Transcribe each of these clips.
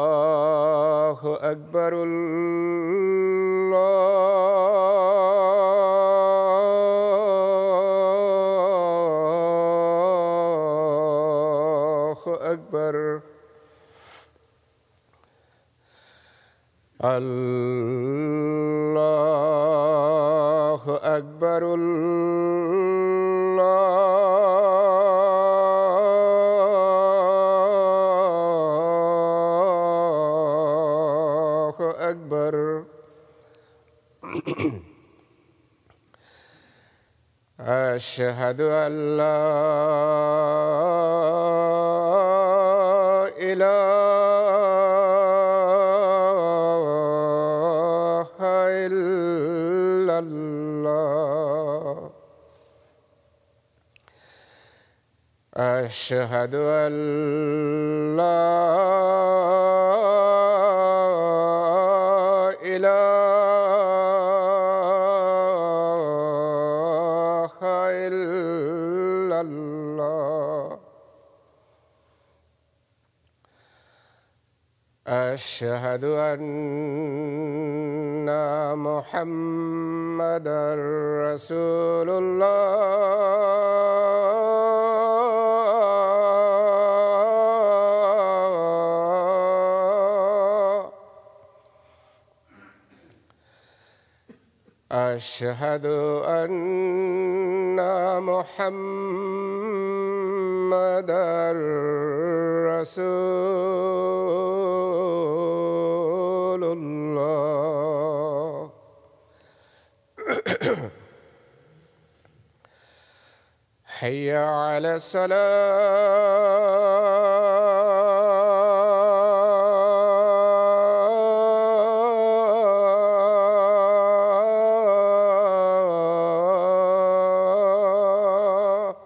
الله أكبر الله أكبر الله أكبر الله أكبر أشهد أن لا إله إلا الله أشهد أن لا إله إلا الله أشهد أن محمدًا رسول الله أشهد أن محمدًا رسول الله حي على الصلاة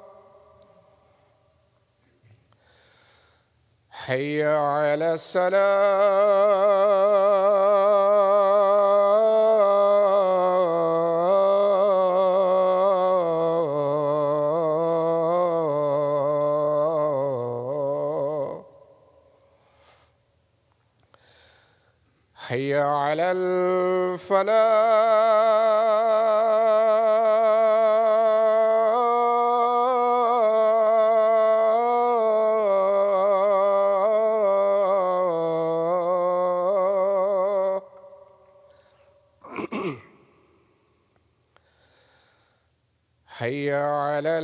حي على الصلاة حي على الفلاح حي على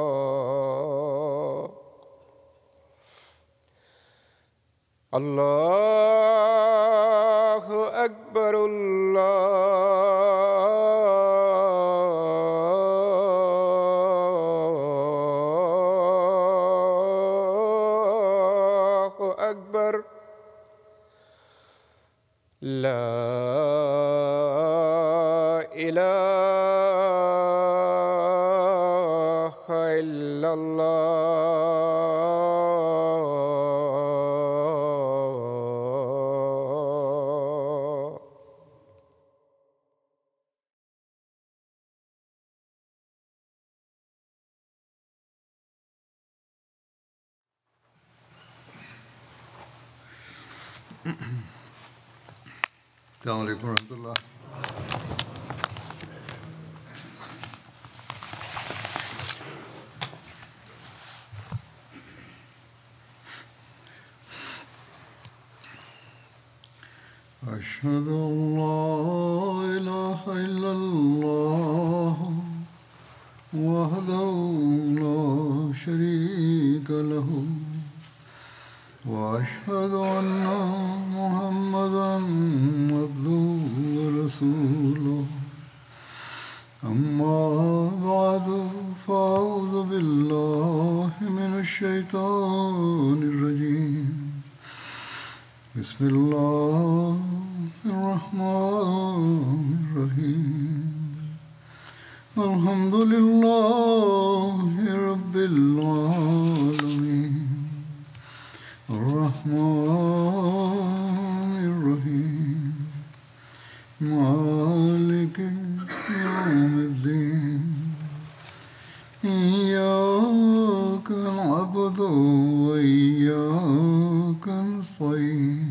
الفلاح الله أكبر الله أكبر لا إله إلا الله السلام عليكم ورحمة الله. أشهد أن لا إله إلا الله وحده لا شريك له وأشهد أن محمدًا عبده ورسوله أما بعد فأعوذ بالله من الشيطان الرجيم بسم الله الرحمن الرحيم الحمد لله رب العالمين الرحمن الرحيم مالك يوم الدين إياك نعبد وإياك نستعين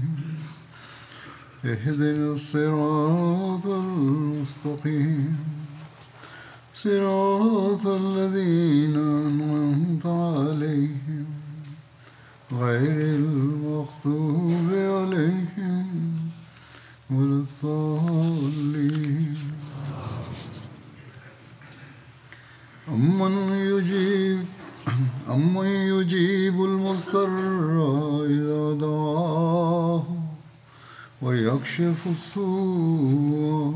اهدنا الصراط المستقيم صراط الذين أنعمت عليهم غير المغضوب عليهم ولا الضالين أمن يجيب المضطر إذا دعاه ويكشف السوء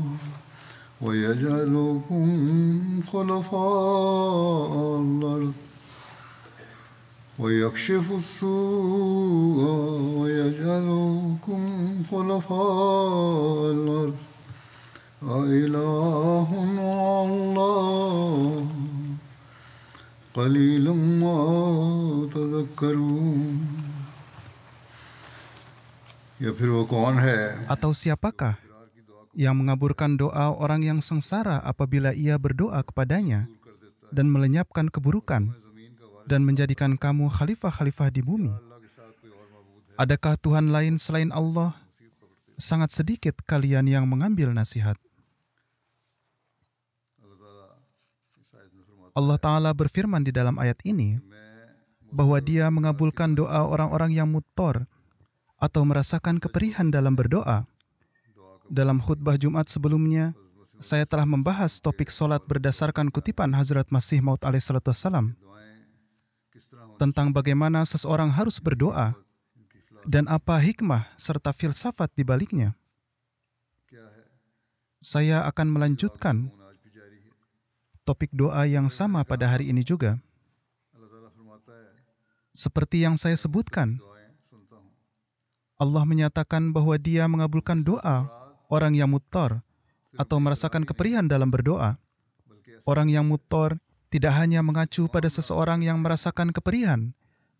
ويجعلكم خلفاء الأرض أإله مع الله قليلا ما تذكرون. Ya फिर वो कौन है? Atau siapakah yang mengaburkan doa orang yang sengsara apabila ia berdoa kepadanya dan melenyapkan keburukan dan menjadikan kamu khalifah-khalifah di bumi? Adakah Tuhan lain selain Allah? Sangat sedikit kalian yang mengambil nasihat. Allah Ta'ala berfirman di dalam ayat ini bahwa Dia mengabulkan doa orang-orang yang muttor atau merasakan keperihan dalam berdoa. Dalam khutbah Jumat sebelumnya, saya telah membahas topik solat berdasarkan kutipan Hazrat Masih Maud alaihissalam tentang bagaimana seseorang harus berdoa dan apa hikmah serta filsafat di baliknya. Saya akan melanjutkan topik doa yang sama pada hari ini juga. Seperti yang saya sebutkan, Allah menyatakan bahwa Dia mengabulkan doa orang yang muttor atau merasakan keperihan dalam berdoa. Orang yang muttor tidak hanya mengacu pada seseorang yang merasakan keperihan,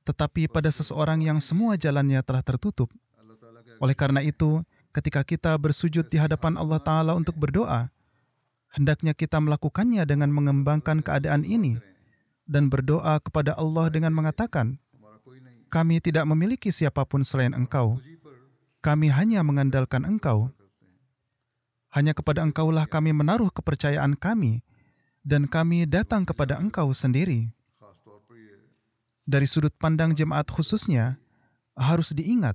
tetapi pada seseorang yang semua jalannya telah tertutup. Oleh karena itu, ketika kita bersujud di hadapan Allah Ta'ala untuk berdoa, hendaknya kita melakukannya dengan mengembangkan keadaan ini dan berdoa kepada Allah dengan mengatakan, kami tidak memiliki siapapun selain Engkau. Kami hanya mengandalkan Engkau. Hanya kepada Engkaulah kami menaruh kepercayaan kami dan kami datang kepada Engkau sendiri. Dari sudut pandang jemaat khususnya, harus diingat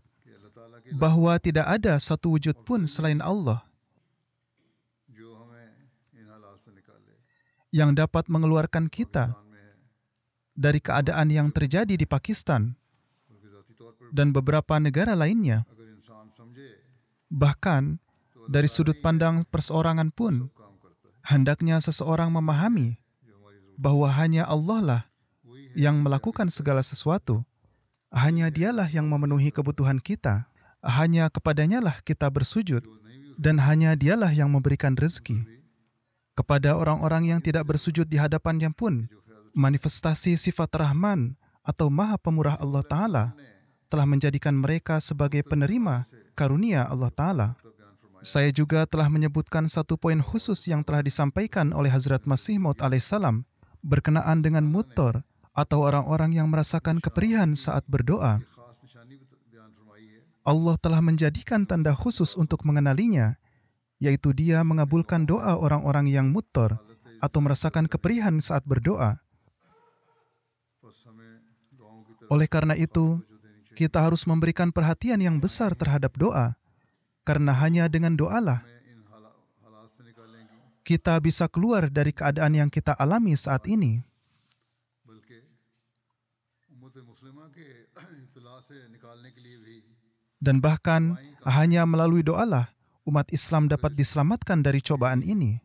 bahwa tidak ada satu wujud pun selain Allah yang dapat mengeluarkan kita dari keadaan yang terjadi di Pakistan dan beberapa negara lainnya. Bahkan dari sudut pandang perseorangan pun, hendaknya seseorang memahami bahwa hanya Allah lah yang melakukan segala sesuatu. Hanya Dialah yang memenuhi kebutuhan kita. Hanya kepadanya lah kita bersujud dan hanya Dialah yang memberikan rezeki. Kepada orang-orang yang tidak bersujud di hadapannya pun, manifestasi sifat Rahman atau Maha Pemurah Allah Ta'ala telah menjadikan mereka sebagai penerima karunia Allah Ta'ala. Saya juga telah menyebutkan satu poin khusus yang telah disampaikan oleh Hazrat Masih Maud alaihissalam berkenaan dengan muttor atau orang-orang yang merasakan keperihan saat berdoa. Allah telah menjadikan tanda khusus untuk mengenalinya, yaitu Dia mengabulkan doa orang-orang yang muttor atau merasakan keperihan saat berdoa. Oleh karena itu, kita harus memberikan perhatian yang besar terhadap doa, karena hanya dengan doalah kita bisa keluar dari keadaan yang kita alami saat ini. Dan bahkan hanya melalui doalah umat Islam dapat diselamatkan dari cobaan ini,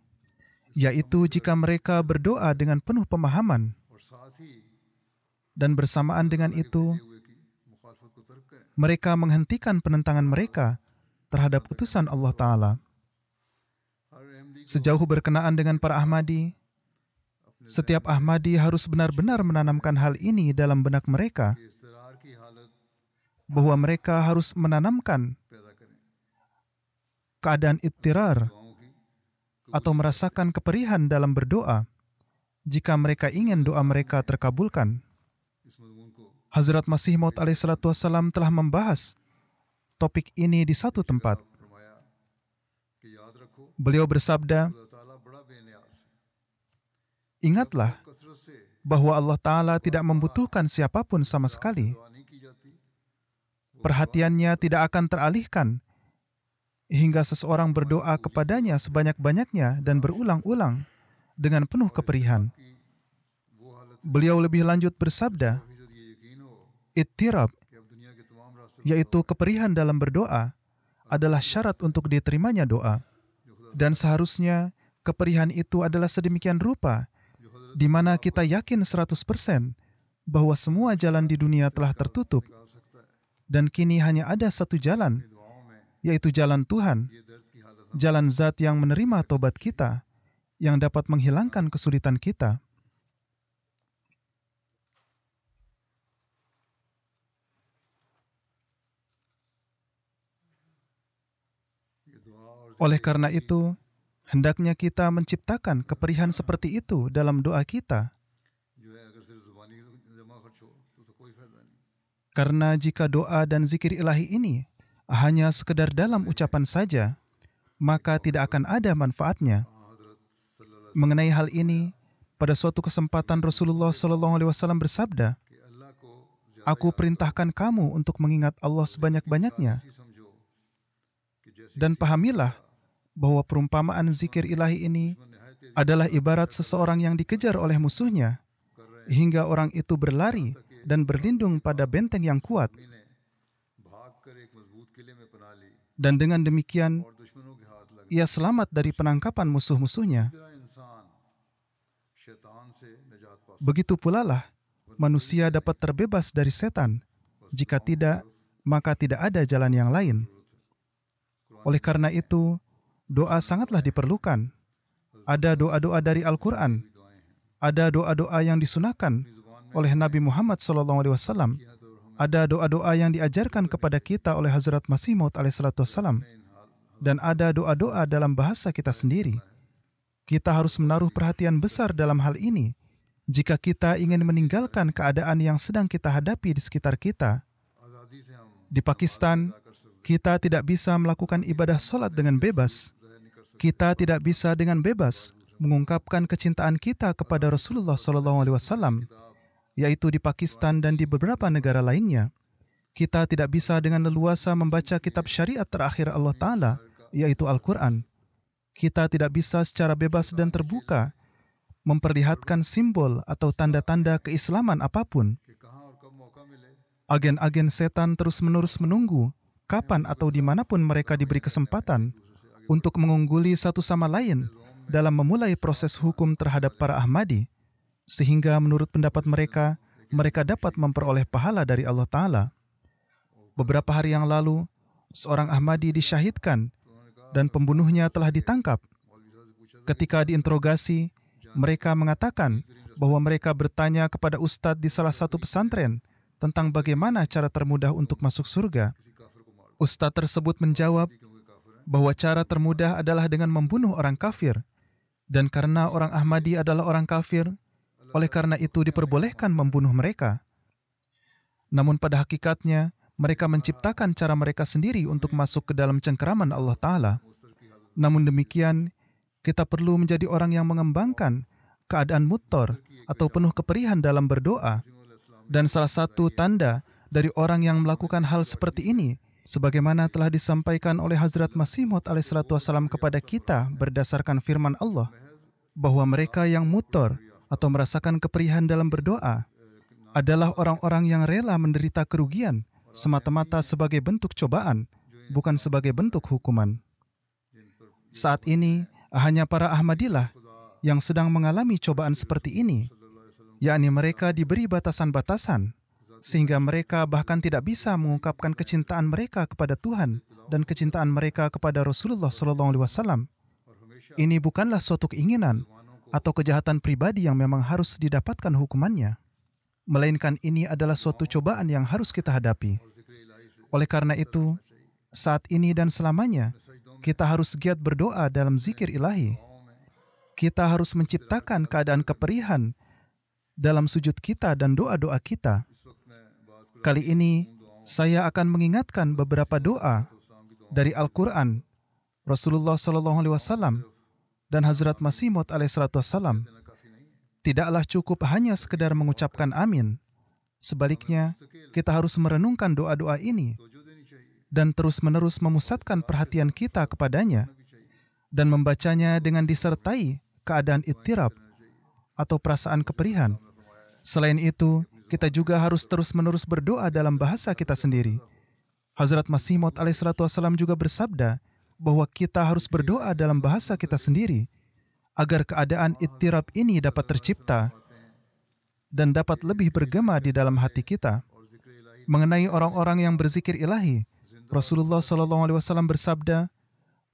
yaitu jika mereka berdoa dengan penuh pemahaman. Dan bersamaan dengan itu, mereka menghentikan penentangan mereka terhadap utusan Allah Ta'ala. Sejauh berkenaan dengan para Ahmadi, setiap Ahmadi harus benar-benar menanamkan hal ini dalam benak mereka, bahwa mereka harus menanamkan keadaan ittirar atau merasakan keperihan dalam berdoa jika mereka ingin doa mereka terkabulkan. Hazrat Masih Maud alaihissalatu wassalam telah membahas topik ini di satu tempat. Beliau bersabda, "Ingatlah bahwa Allah Ta'ala tidak membutuhkan siapapun sama sekali. Perhatiannya tidak akan teralihkan hingga seseorang berdoa kepadanya sebanyak-banyaknya dan berulang-ulang dengan penuh keperihan." Beliau lebih lanjut bersabda, "Ittirab, yaitu keperihan dalam berdoa, adalah syarat untuk diterimanya doa. Dan seharusnya keperihan itu adalah sedemikian rupa, di mana kita yakin 100% bahwa semua jalan di dunia telah tertutup, dan kini hanya ada satu jalan, yaitu jalan Tuhan, jalan Zat yang menerima tobat kita, yang dapat menghilangkan kesulitan kita." Oleh karena itu, hendaknya kita menciptakan keperihan seperti itu dalam doa kita. Karena jika doa dan zikir ilahi ini hanya sekedar dalam ucapan saja, maka tidak akan ada manfaatnya. Mengenai hal ini, pada suatu kesempatan Rasulullah SAW bersabda, "Aku perintahkan kamu untuk mengingat Allah sebanyak-banyaknya. Dan pahamilah bahwa perumpamaan zikir ilahi ini adalah ibarat seseorang yang dikejar oleh musuhnya, hingga orang itu berlari dan berlindung pada benteng yang kuat. Dan dengan demikian, ia selamat dari penangkapan musuh-musuhnya. Begitu pula lah, manusia dapat terbebas dari setan. Jika tidak, maka tidak ada jalan yang lain. Oleh karena itu, doa sangatlah diperlukan. Ada doa-doa dari Al-Quran. Ada doa-doa yang disunahkan oleh Nabi Muhammad SAW. Ada doa-doa yang diajarkan kepada kita oleh Hazrat Masih Maud alaihissalam. Dan ada doa-doa dalam bahasa kita sendiri. Kita harus menaruh perhatian besar dalam hal ini jika kita ingin meninggalkan keadaan yang sedang kita hadapi di sekitar kita. Di Pakistan, kita tidak bisa melakukan ibadah salat dengan bebas. Kita tidak bisa dengan bebas mengungkapkan kecintaan kita kepada Rasulullah SAW, yaitu di Pakistan dan di beberapa negara lainnya. Kita tidak bisa dengan leluasa membaca kitab syariat terakhir Allah Ta'ala, yaitu Al-Quran. Kita tidak bisa secara bebas dan terbuka memperlihatkan simbol atau tanda-tanda keislaman apapun. Agen-agen setan terus-menerus menunggu kapan atau dimanapun mereka diberi kesempatan untuk mengungguli satu sama lain dalam memulai proses hukum terhadap para Ahmadi, sehingga menurut pendapat mereka, mereka dapat memperoleh pahala dari Allah Ta'ala. Beberapa hari yang lalu, seorang Ahmadi disyahidkan dan pembunuhnya telah ditangkap. Ketika diinterogasi, mereka mengatakan bahwa mereka bertanya kepada ustadz di salah satu pesantren tentang bagaimana cara termudah untuk masuk surga. Ustadz tersebut menjawab bahwa cara termudah adalah dengan membunuh orang kafir. Dan karena orang Ahmadi adalah orang kafir, oleh karena itu diperbolehkan membunuh mereka. Namun pada hakikatnya, mereka menciptakan cara mereka sendiri untuk masuk ke dalam cengkeraman Allah Ta'ala. Namun demikian, kita perlu menjadi orang yang mengembangkan keadaan muttor atau penuh keperihan dalam berdoa. Dan salah satu tanda dari orang yang melakukan hal seperti ini, sebagaimana telah disampaikan oleh Hazrat Masih Maud alaihissalam kepada kita berdasarkan firman Allah, bahwa mereka yang muttor atau merasakan keperihan dalam berdoa adalah orang-orang yang rela menderita kerugian semata-mata sebagai bentuk cobaan, bukan sebagai bentuk hukuman. Saat ini, hanya para Ahmadilah yang sedang mengalami cobaan seperti ini, yakni mereka diberi batasan-batasan sehingga mereka bahkan tidak bisa mengungkapkan kecintaan mereka kepada Tuhan dan kecintaan mereka kepada Rasulullah SAW. Ini bukanlah suatu keinginan atau kejahatan pribadi yang memang harus didapatkan hukumannya, melainkan ini adalah suatu cobaan yang harus kita hadapi. Oleh karena itu, saat ini dan selamanya, kita harus giat berdoa dalam zikir ilahi. Kita harus menciptakan keadaan keperihan dalam sujud kita dan doa-doa kita. Kali ini, saya akan mengingatkan beberapa doa dari Al-Quran, Rasulullah SAW, dan Hazrat Masih Maud alaihissalam. Tidaklah cukup hanya sekedar mengucapkan amin. Sebaliknya, kita harus merenungkan doa-doa ini dan terus-menerus memusatkan perhatian kita kepadanya dan membacanya dengan disertai keadaan ittirab atau perasaan keperihan. Selain itu, kita juga harus terus-menerus berdoa dalam bahasa kita sendiri. Hazrat Masih Maud alaihissalam juga bersabda bahwa kita harus berdoa dalam bahasa kita sendiri agar keadaan ittirab ini dapat tercipta dan dapat lebih bergema di dalam hati kita. Mengenai orang-orang yang berzikir ilahi, Rasulullah SAW bersabda,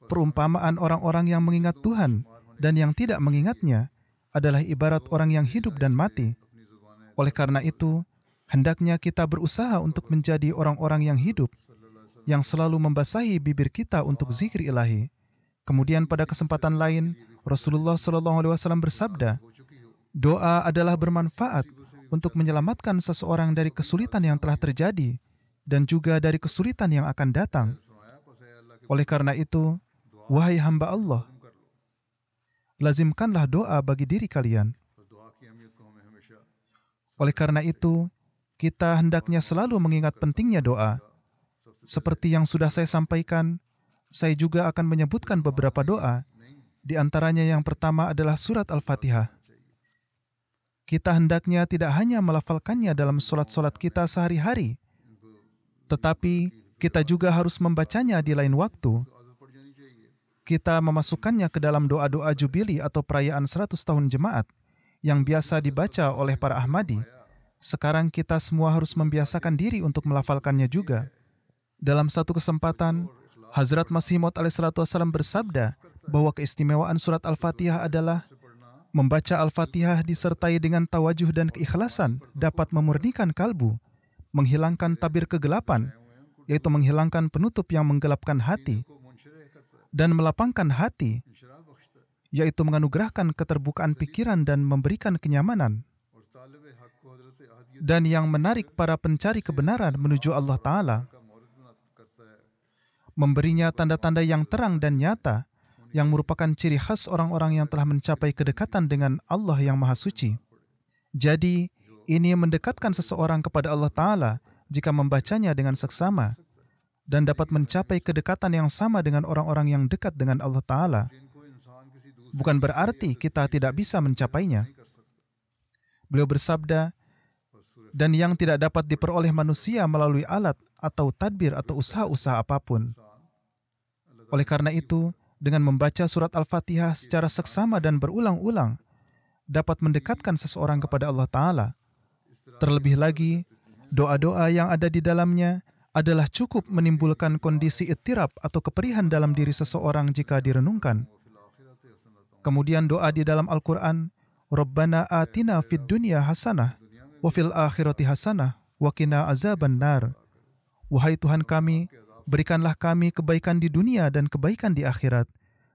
perumpamaan orang-orang yang mengingat Tuhan dan yang tidak mengingatnya adalah ibarat orang yang hidup dan mati. Oleh karena itu, hendaknya kita berusaha untuk menjadi orang-orang yang hidup, yang selalu membasahi bibir kita untuk zikir ilahi. Kemudian pada kesempatan lain, Rasulullah SAW bersabda, doa adalah bermanfaat untuk menyelamatkan seseorang dari kesulitan yang telah terjadi dan juga dari kesulitan yang akan datang. Oleh karena itu, wahai hamba Allah, lazimkanlah doa bagi diri kalian. Oleh karena itu, kita hendaknya selalu mengingat pentingnya doa. Seperti yang sudah saya sampaikan, saya juga akan menyebutkan beberapa doa. Di antaranya yang pertama adalah surat Al-Fatihah. Kita hendaknya tidak hanya melafalkannya dalam solat-solat kita sehari-hari, tetapi kita juga harus membacanya di lain waktu. Kita memasukkannya ke dalam doa-doa jubili atau perayaan 100 tahun jemaat yang biasa dibaca oleh para Ahmadi. Sekarang kita semua harus membiasakan diri untuk melafalkannya juga. Dalam satu kesempatan, Hazrat Masih Maud alaihissalam bersabda bahwa keistimewaan surat Al-Fatihah adalah membaca Al-Fatihah disertai dengan tawajuh dan keikhlasan dapat memurnikan kalbu, menghilangkan tabir kegelapan, yaitu menghilangkan penutup yang menggelapkan hati, dan melapangkan hati, yaitu menganugerahkan keterbukaan pikiran dan memberikan kenyamanan, dan yang menarik para pencari kebenaran menuju Allah Ta'ala, memberinya tanda-tanda yang terang dan nyata yang merupakan ciri khas orang-orang yang telah mencapai kedekatan dengan Allah yang Maha Suci. Jadi, ini mendekatkan seseorang kepada Allah Ta'ala jika membacanya dengan seksama dan dapat mencapai kedekatan yang sama dengan orang-orang yang dekat dengan Allah Ta'ala. Bukan berarti kita tidak bisa mencapainya. Beliau bersabda, dan yang tidak dapat diperoleh manusia melalui alat atau tadbir atau usaha-usaha apapun. Oleh karena itu, dengan membaca surat Al-Fatihah secara seksama dan berulang-ulang, dapat mendekatkan seseorang kepada Allah Ta'ala. Terlebih lagi, doa-doa yang ada di dalamnya adalah cukup menimbulkan kondisi ittirab atau keperihan dalam diri seseorang jika direnungkan. Kemudian doa di dalam Al-Quran, Rabbana atina fid dunya hasanah, wa fil akhirati hasanah, wa qina azaban nar. Wahai Tuhan kami, berikanlah kami kebaikan di dunia dan kebaikan di akhirat,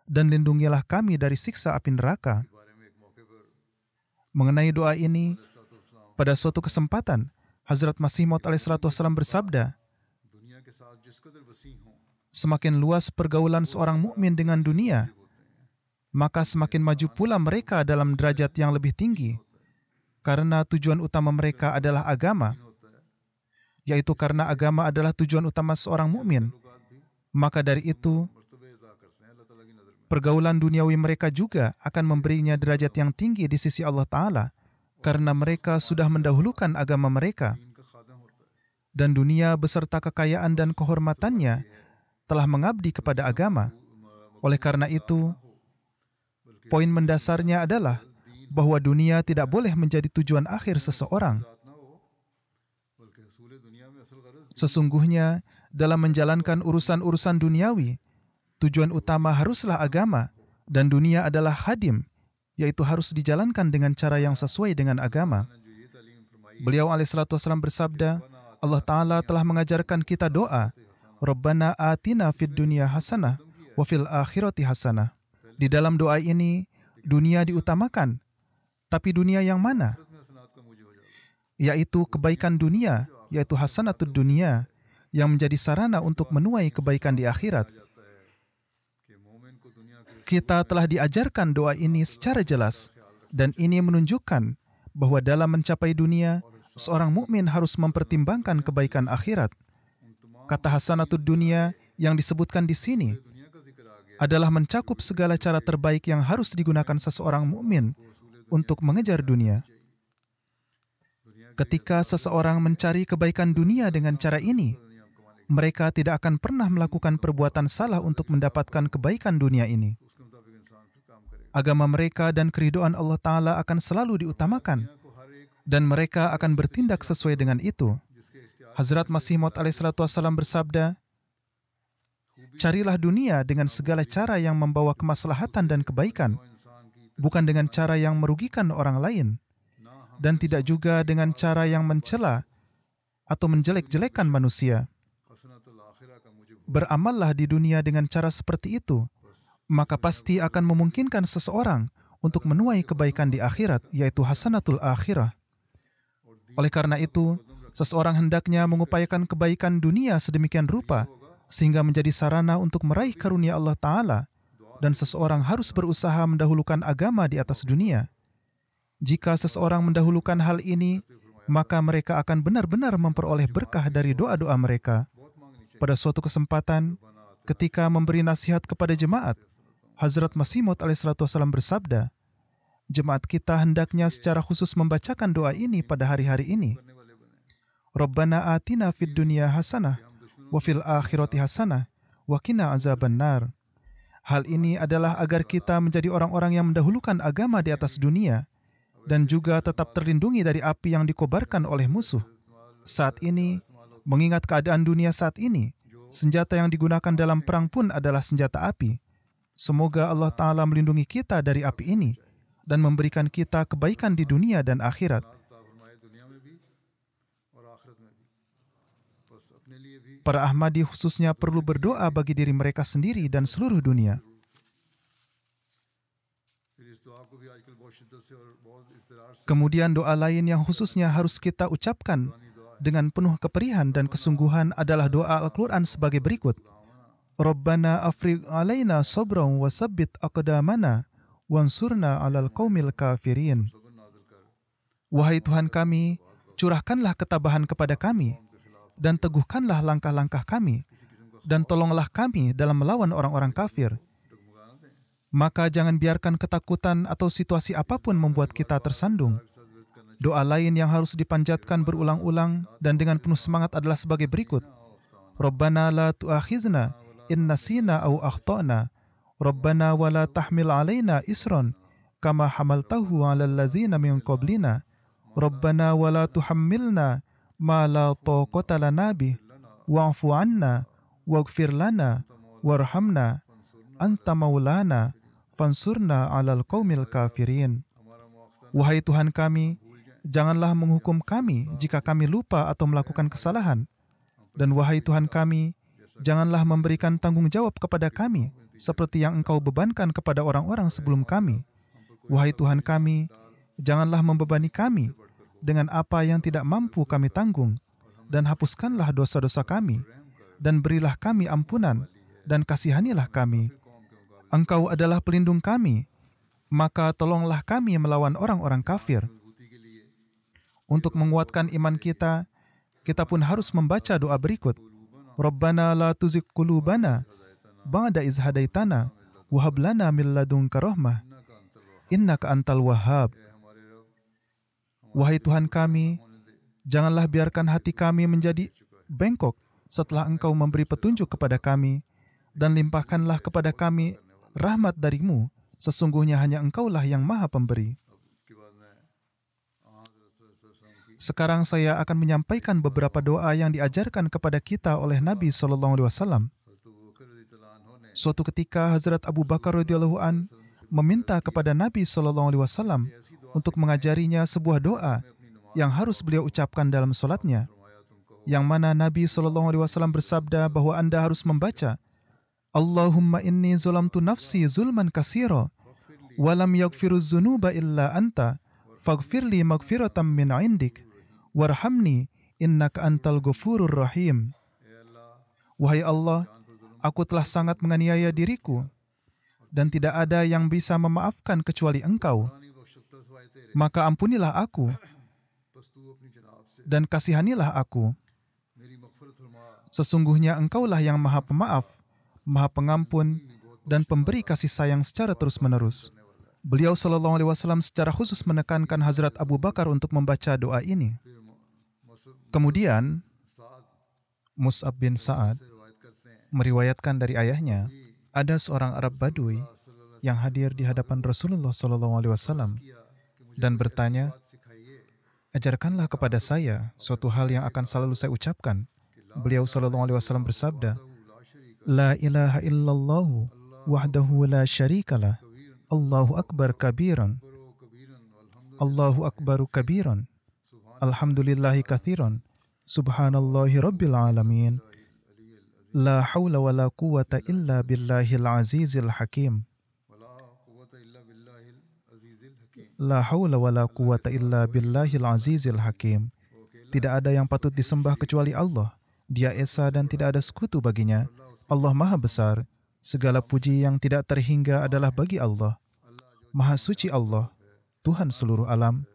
dan lindungilah kami dari siksa api neraka. Mengenai doa ini, pada suatu kesempatan, Hazrat Masih Maud alaihissalam bersabda, semakin luas pergaulan seorang mukmin dengan dunia, maka semakin maju pula mereka dalam derajat yang lebih tinggi, karena tujuan utama mereka adalah agama, yaitu karena agama adalah tujuan utama seorang mukmin. Maka dari itu, pergaulan duniawi mereka juga akan memberinya derajat yang tinggi di sisi Allah Ta'ala, karena mereka sudah mendahulukan agama mereka. Dan dunia beserta kekayaan dan kehormatannya telah mengabdi kepada agama. Oleh karena itu, poin mendasarnya adalah bahwa dunia tidak boleh menjadi tujuan akhir seseorang. Sesungguhnya, dalam menjalankan urusan-urusan duniawi, tujuan utama haruslah agama, dan dunia adalah hadim, yaitu harus dijalankan dengan cara yang sesuai dengan agama. Beliau alaihissalam bersabda, Allah Ta'ala telah mengajarkan kita doa, Rabbana atina fid dunya hasanah, wa fil akhirati hasanah. Di dalam doa ini, dunia diutamakan. Tapi dunia yang mana? Yaitu kebaikan dunia, yaitu hasanatud dunia, yang menjadi sarana untuk menuai kebaikan di akhirat. Kita telah diajarkan doa ini secara jelas, dan ini menunjukkan bahwa dalam mencapai dunia, seorang mukmin harus mempertimbangkan kebaikan akhirat. Kata hasanatud dunia yang disebutkan di sini adalah mencakup segala cara terbaik yang harus digunakan seseorang mukmin untuk mengejar dunia. Ketika seseorang mencari kebaikan dunia dengan cara ini, mereka tidak akan pernah melakukan perbuatan salah untuk mendapatkan kebaikan dunia ini. Agama mereka dan keridhaan Allah Ta'ala akan selalu diutamakan, dan mereka akan bertindak sesuai dengan itu. Hazrat Masih Maud alaihissalam bersabda, carilah dunia dengan segala cara yang membawa kemaslahatan dan kebaikan, bukan dengan cara yang merugikan orang lain, dan tidak juga dengan cara yang mencela atau menjelek-jelekan manusia. Beramallah di dunia dengan cara seperti itu, maka pasti akan memungkinkan seseorang untuk menuai kebaikan di akhirat, yaitu hasanatul akhirah. Oleh karena itu, seseorang hendaknya mengupayakan kebaikan dunia sedemikian rupa, sehingga menjadi sarana untuk meraih karunia Allah Ta'ala, dan seseorang harus berusaha mendahulukan agama di atas dunia. Jika seseorang mendahulukan hal ini, maka mereka akan benar-benar memperoleh berkah dari doa-doa mereka. Pada suatu kesempatan, ketika memberi nasihat kepada jemaat, Hazrat Masih Maud alaihissalam bersabda, jemaat kita hendaknya secara khusus membacakan doa ini pada hari-hari ini. Rabbana atina fid dunya hasanah, wa fil akhirati hasanah, wa qina azabannar. Hal ini adalah agar kita menjadi orang-orang yang mendahulukan agama di atas dunia, dan juga tetap terlindungi dari api yang dikobarkan oleh musuh. Saat ini, mengingat keadaan dunia saat ini, senjata yang digunakan dalam perang pun adalah senjata api. Semoga Allah Ta'ala melindungi kita dari api ini dan memberikan kita kebaikan di dunia dan akhirat. Para Ahmadi khususnya perlu berdoa bagi diri mereka sendiri dan seluruh dunia. Kemudian doa lain yang khususnya harus kita ucapkan dengan penuh keperihan dan kesungguhan adalah doa Al-Quran sebagai berikut. Rabbana afrigh alaina sabran wa sabbit aqdamana wansurna 'alal qaumil kafirin. Wahai Tuhan kami, curahkanlah ketabahan kepada kami dan teguhkanlah langkah-langkah kami dan tolonglah kami dalam melawan orang-orang kafir. Maka jangan biarkan ketakutan atau situasi apapun membuat kita tersandung. Doa lain yang harus dipanjatkan berulang-ulang dan dengan penuh semangat adalah sebagai berikut. Rabbana la tu'akhizna in nasina aw akhtana. Rabbana wa la tahmil alaina isran kama hamaltahu 'alal ladzina min qablina. Rabbana wa la tuhammilna ma la taqata lana bih wa'fu 'anna waghfir lana warhamna anta maulana fansurna 'alal qaumil kafirin. Wahai Tuhan kami, janganlah menghukum kami jika kami lupa atau melakukan kesalahan. Dan wahai Tuhan kami, janganlah memberikan tanggung jawab kepada kami seperti yang Engkau bebankan kepada orang-orang sebelum kami. Wahai Tuhan kami, janganlah membebani kami dengan apa yang tidak mampu kami tanggung, dan hapuskanlah dosa-dosa kami, dan berilah kami ampunan, dan kasihanilah kami. Engkau adalah pelindung kami, maka tolonglah kami melawan orang-orang kafir. Untuk menguatkan iman kita, kita pun harus membaca doa berikut. Rabbana la tuzigh qulubana ba'da idh hadaitana wa hab lana min ladunka rahmah innaka antal wahhab. Wahai Tuhan kami, janganlah biarkan hati kami menjadi bengkok setelah Engkau memberi petunjuk kepada kami, dan limpahkanlah kepada kami rahmat darimu. Sesungguhnya hanya Engkaulah yang Maha Pemberi. Sekarang saya akan menyampaikan beberapa doa yang diajarkan kepada kita oleh Nabi SAW. Suatu ketika Hazrat Abu Bakar radhiyallahu an meminta kepada Nabi SAW untuk mengajarinya sebuah doa yang harus beliau ucapkan dalam solatnya, yang mana Nabi SAW bersabda bahwa Anda harus membaca, Allahumma inni zolamtu nafsi zulman kasira, walam yaghfiru zunuba illa anta, faghfirli maghfiratam min indik, warhamni innaka antal ghafurur rahim. Wahai Allah, aku telah sangat menganiaya diriku, dan tidak ada yang bisa memaafkan kecuali Engkau. Maka ampunilah aku, dan kasihanilah aku. Sesungguhnya Engkaulah yang Maha Pemaaf, Maha Pengampun, dan pemberi kasih sayang secara terus-menerus. Beliau SAW secara khusus menekankan Hazrat Abu Bakar untuk membaca doa ini. Kemudian, Mus'ab bin Sa'ad meriwayatkan dari ayahnya, ada seorang Arab Badui yang hadir di hadapan Rasulullah SAW dan bertanya, ajarkanlah kepada saya suatu hal yang akan selalu saya ucapkan. Beliau SAW bersabda, La ilaha illallah wahdahu la syarikalah, Allahu akbar kabiran, Allahu akbaru kabiran, Alhamdulillahi kathiran, Subhanallahi rabbil alamin, La hawla wa la quwwata illa billahil azizil hakim. La hawla wa la quwwata illa billahil azizil hakim. Tidak ada yang patut disembah kecuali Allah. Dia Esa dan tidak ada sekutu baginya. Allah Maha Besar. Segala puji yang tidak terhingga adalah bagi Allah. Maha suci Allah, Tuhan seluruh alam.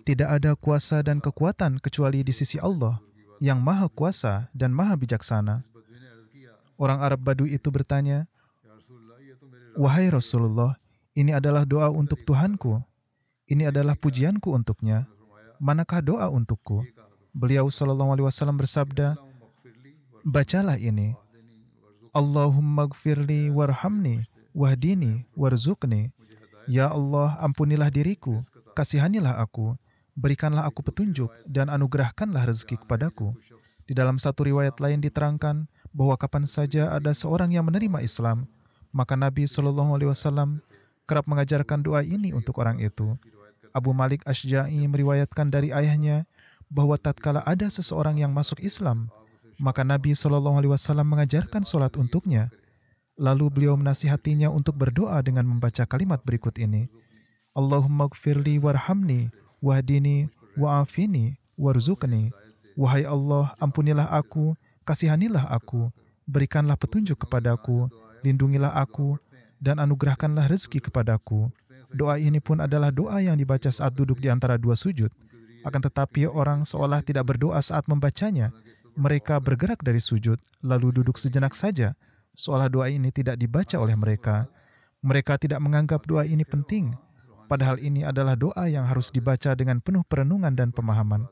Tidak ada kuasa dan kekuatan kecuali di sisi Allah, yang Maha Kuasa dan Maha Bijaksana. Orang Arab Badui itu bertanya, Wahai Rasulullah, ini adalah doa untuk Tuhanku. Ini adalah pujianku untuknya. Manakah doa untukku? Beliau SAW bersabda, bacalah ini. Allahumma gfirli warhamni wahdini warzuqni. Ya Allah, ampunilah diriku, kasihanilah aku, berikanlah aku petunjuk dan anugerahkanlah rezeki kepadaku. Di dalam satu riwayat lain diterangkan bahwa kapan saja ada seorang yang menerima Islam, maka Nabi SAW kerap mengajarkan doa ini untuk orang itu. Abu Malik Asyja'i meriwayatkan dari ayahnya bahwa tatkala ada seseorang yang masuk Islam, maka Nabi SAW mengajarkan solat untuknya. Lalu beliau menasihatinya untuk berdoa dengan membaca kalimat berikut ini. Allahumma gfirli warhamni wahdini wa'afini warzuqni. Wahai Allah, ampunilah aku, kasihanilah aku, berikanlah petunjuk kepadaku, lindungilah aku, dan anugerahkanlah rezeki kepadaku. Doa ini pun adalah doa yang dibaca saat duduk di antara dua sujud. Akan tetapi orang seolah tidak berdoa saat membacanya. Mereka bergerak dari sujud, lalu duduk sejenak saja, seolah doa ini tidak dibaca oleh mereka. Mereka tidak menganggap doa ini penting, padahal ini adalah doa yang harus dibaca dengan penuh perenungan dan pemahaman.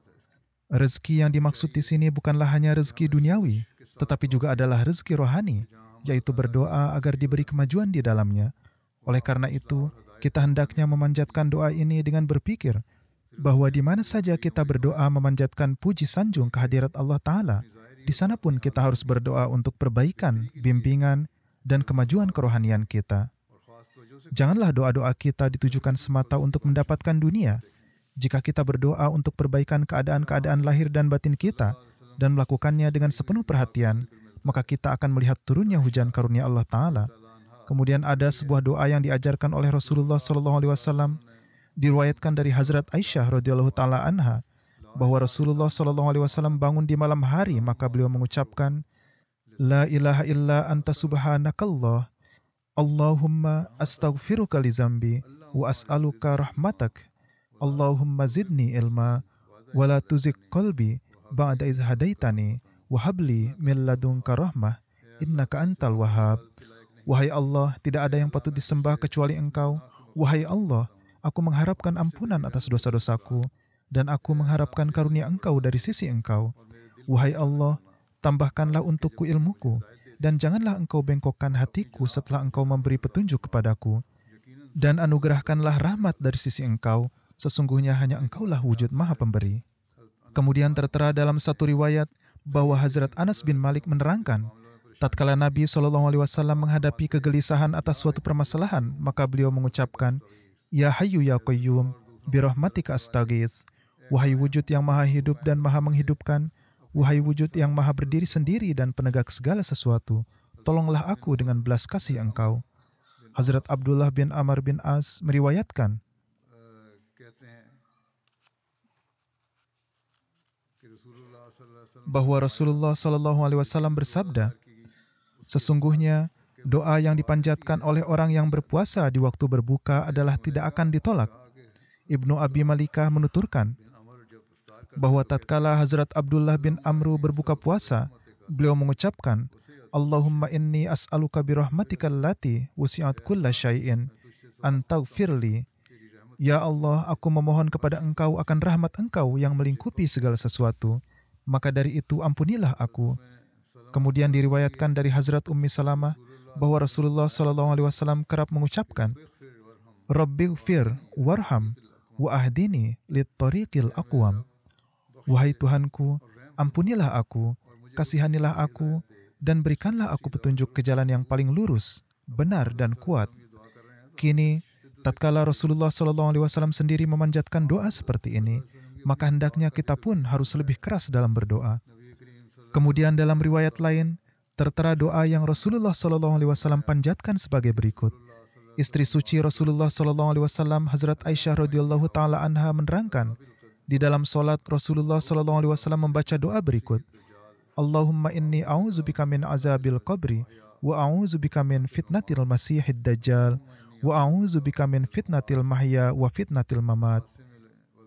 Rezeki yang dimaksud di sini bukanlah hanya rezeki duniawi, tetapi juga adalah rezeki rohani, yaitu berdoa agar diberi kemajuan di dalamnya. Oleh karena itu, kita hendaknya memanjatkan doa ini dengan berpikir bahwa di mana saja kita berdoa memanjatkan puji sanjung kehadirat Allah Ta'ala, di sana pun kita harus berdoa untuk perbaikan, bimbingan, dan kemajuan kerohanian kita. Janganlah doa-doa kita ditujukan semata untuk mendapatkan dunia. Jika kita berdoa untuk perbaikan keadaan-keadaan lahir dan batin kita dan melakukannya dengan sepenuh perhatian, maka kita akan melihat turunnya hujan karunia Allah Ta'ala. Kemudian ada sebuah doa yang diajarkan oleh Rasulullah SAW, diriwayatkan dari Hazrat Aisyah radhiyallahu taala anha, bahwa Rasulullah SAW bangun di malam hari, maka beliau mengucapkan, La ilaha illa anta subhanakallah, Allahumma astaghfiruka li zambi, wa as'aluka rahmatak, Allahumma zidni ilma, wa la tuzigh qalbi, ba'da iz hadaitani, wa habli min ladunka rahmah, innaka antal wahhab. Wahai Allah, tidak ada yang patut disembah kecuali Engkau. Wahai Allah, aku mengharapkan ampunan atas dosa-dosaku, dan aku mengharapkan karunia Engkau dari sisi Engkau. Wahai Allah, tambahkanlah untukku ilmuku, dan janganlah Engkau bengkokkan hatiku setelah Engkau memberi petunjuk kepadaku. Dan anugerahkanlah rahmat dari sisi Engkau, sesungguhnya hanya Engkaulah wujud Maha Pemberi. Kemudian tertera dalam satu riwayat bahwa Hazrat Anas bin Malik menerangkan, tatkala Nabi SAW menghadapi kegelisahan atas suatu permasalahan, maka beliau mengucapkan, Ya Hayyu Ya Qayyum, birahmatika astaghits. Wahai wujud yang maha hidup dan maha menghidupkan, wahai wujud yang maha berdiri sendiri dan penegak segala sesuatu, tolonglah aku dengan belas kasih Engkau. Hazrat Abdullah bin Amr bin As meriwayatkan, bahwa Rasulullah SAW bersabda, sesungguhnya doa yang dipanjatkan oleh orang yang berpuasa di waktu berbuka adalah tidak akan ditolak. Ibnu Abi Malikah menuturkan bahwa tatkala Hazrat Abdullah bin Amru berbuka puasa, beliau mengucapkan, Allahumma inni as'aluka birahmatika allati wusi'at kulla syai'in an taghfirli. Ya Allah, aku memohon kepada Engkau akan rahmat Engkau yang melingkupi segala sesuatu. Maka dari itu ampunilah aku. Kemudian diriwayatkan dari Hazrat Ummi Salamah bahwa Rasulullah SAW kerap mengucapkan, Rabbighfir warham wa ahdini lit-tariqil aqwam. Wahai Tuhanku, ampunilah aku, kasihanilah aku, dan berikanlah aku petunjuk ke jalan yang paling lurus, benar dan kuat. Kini, tatkala Rasulullah SAW sendiri memanjatkan doa seperti ini, maka hendaknya kita pun harus lebih keras dalam berdoa. Kemudian dalam riwayat lain, tertera doa yang Rasulullah SAW panjatkan sebagai berikut. Istri suci Rasulullah SAW, Hazrat Aisyah radhiyallahu taala anha menerangkan, di dalam solat Rasulullah SAW membaca doa berikut. Allahumma inni a'udzubika min azabil qabri wa a'udzubika min fitnatil masihid dajjal wa a'udzubika min fitnatil mahya wa fitnatil mamat.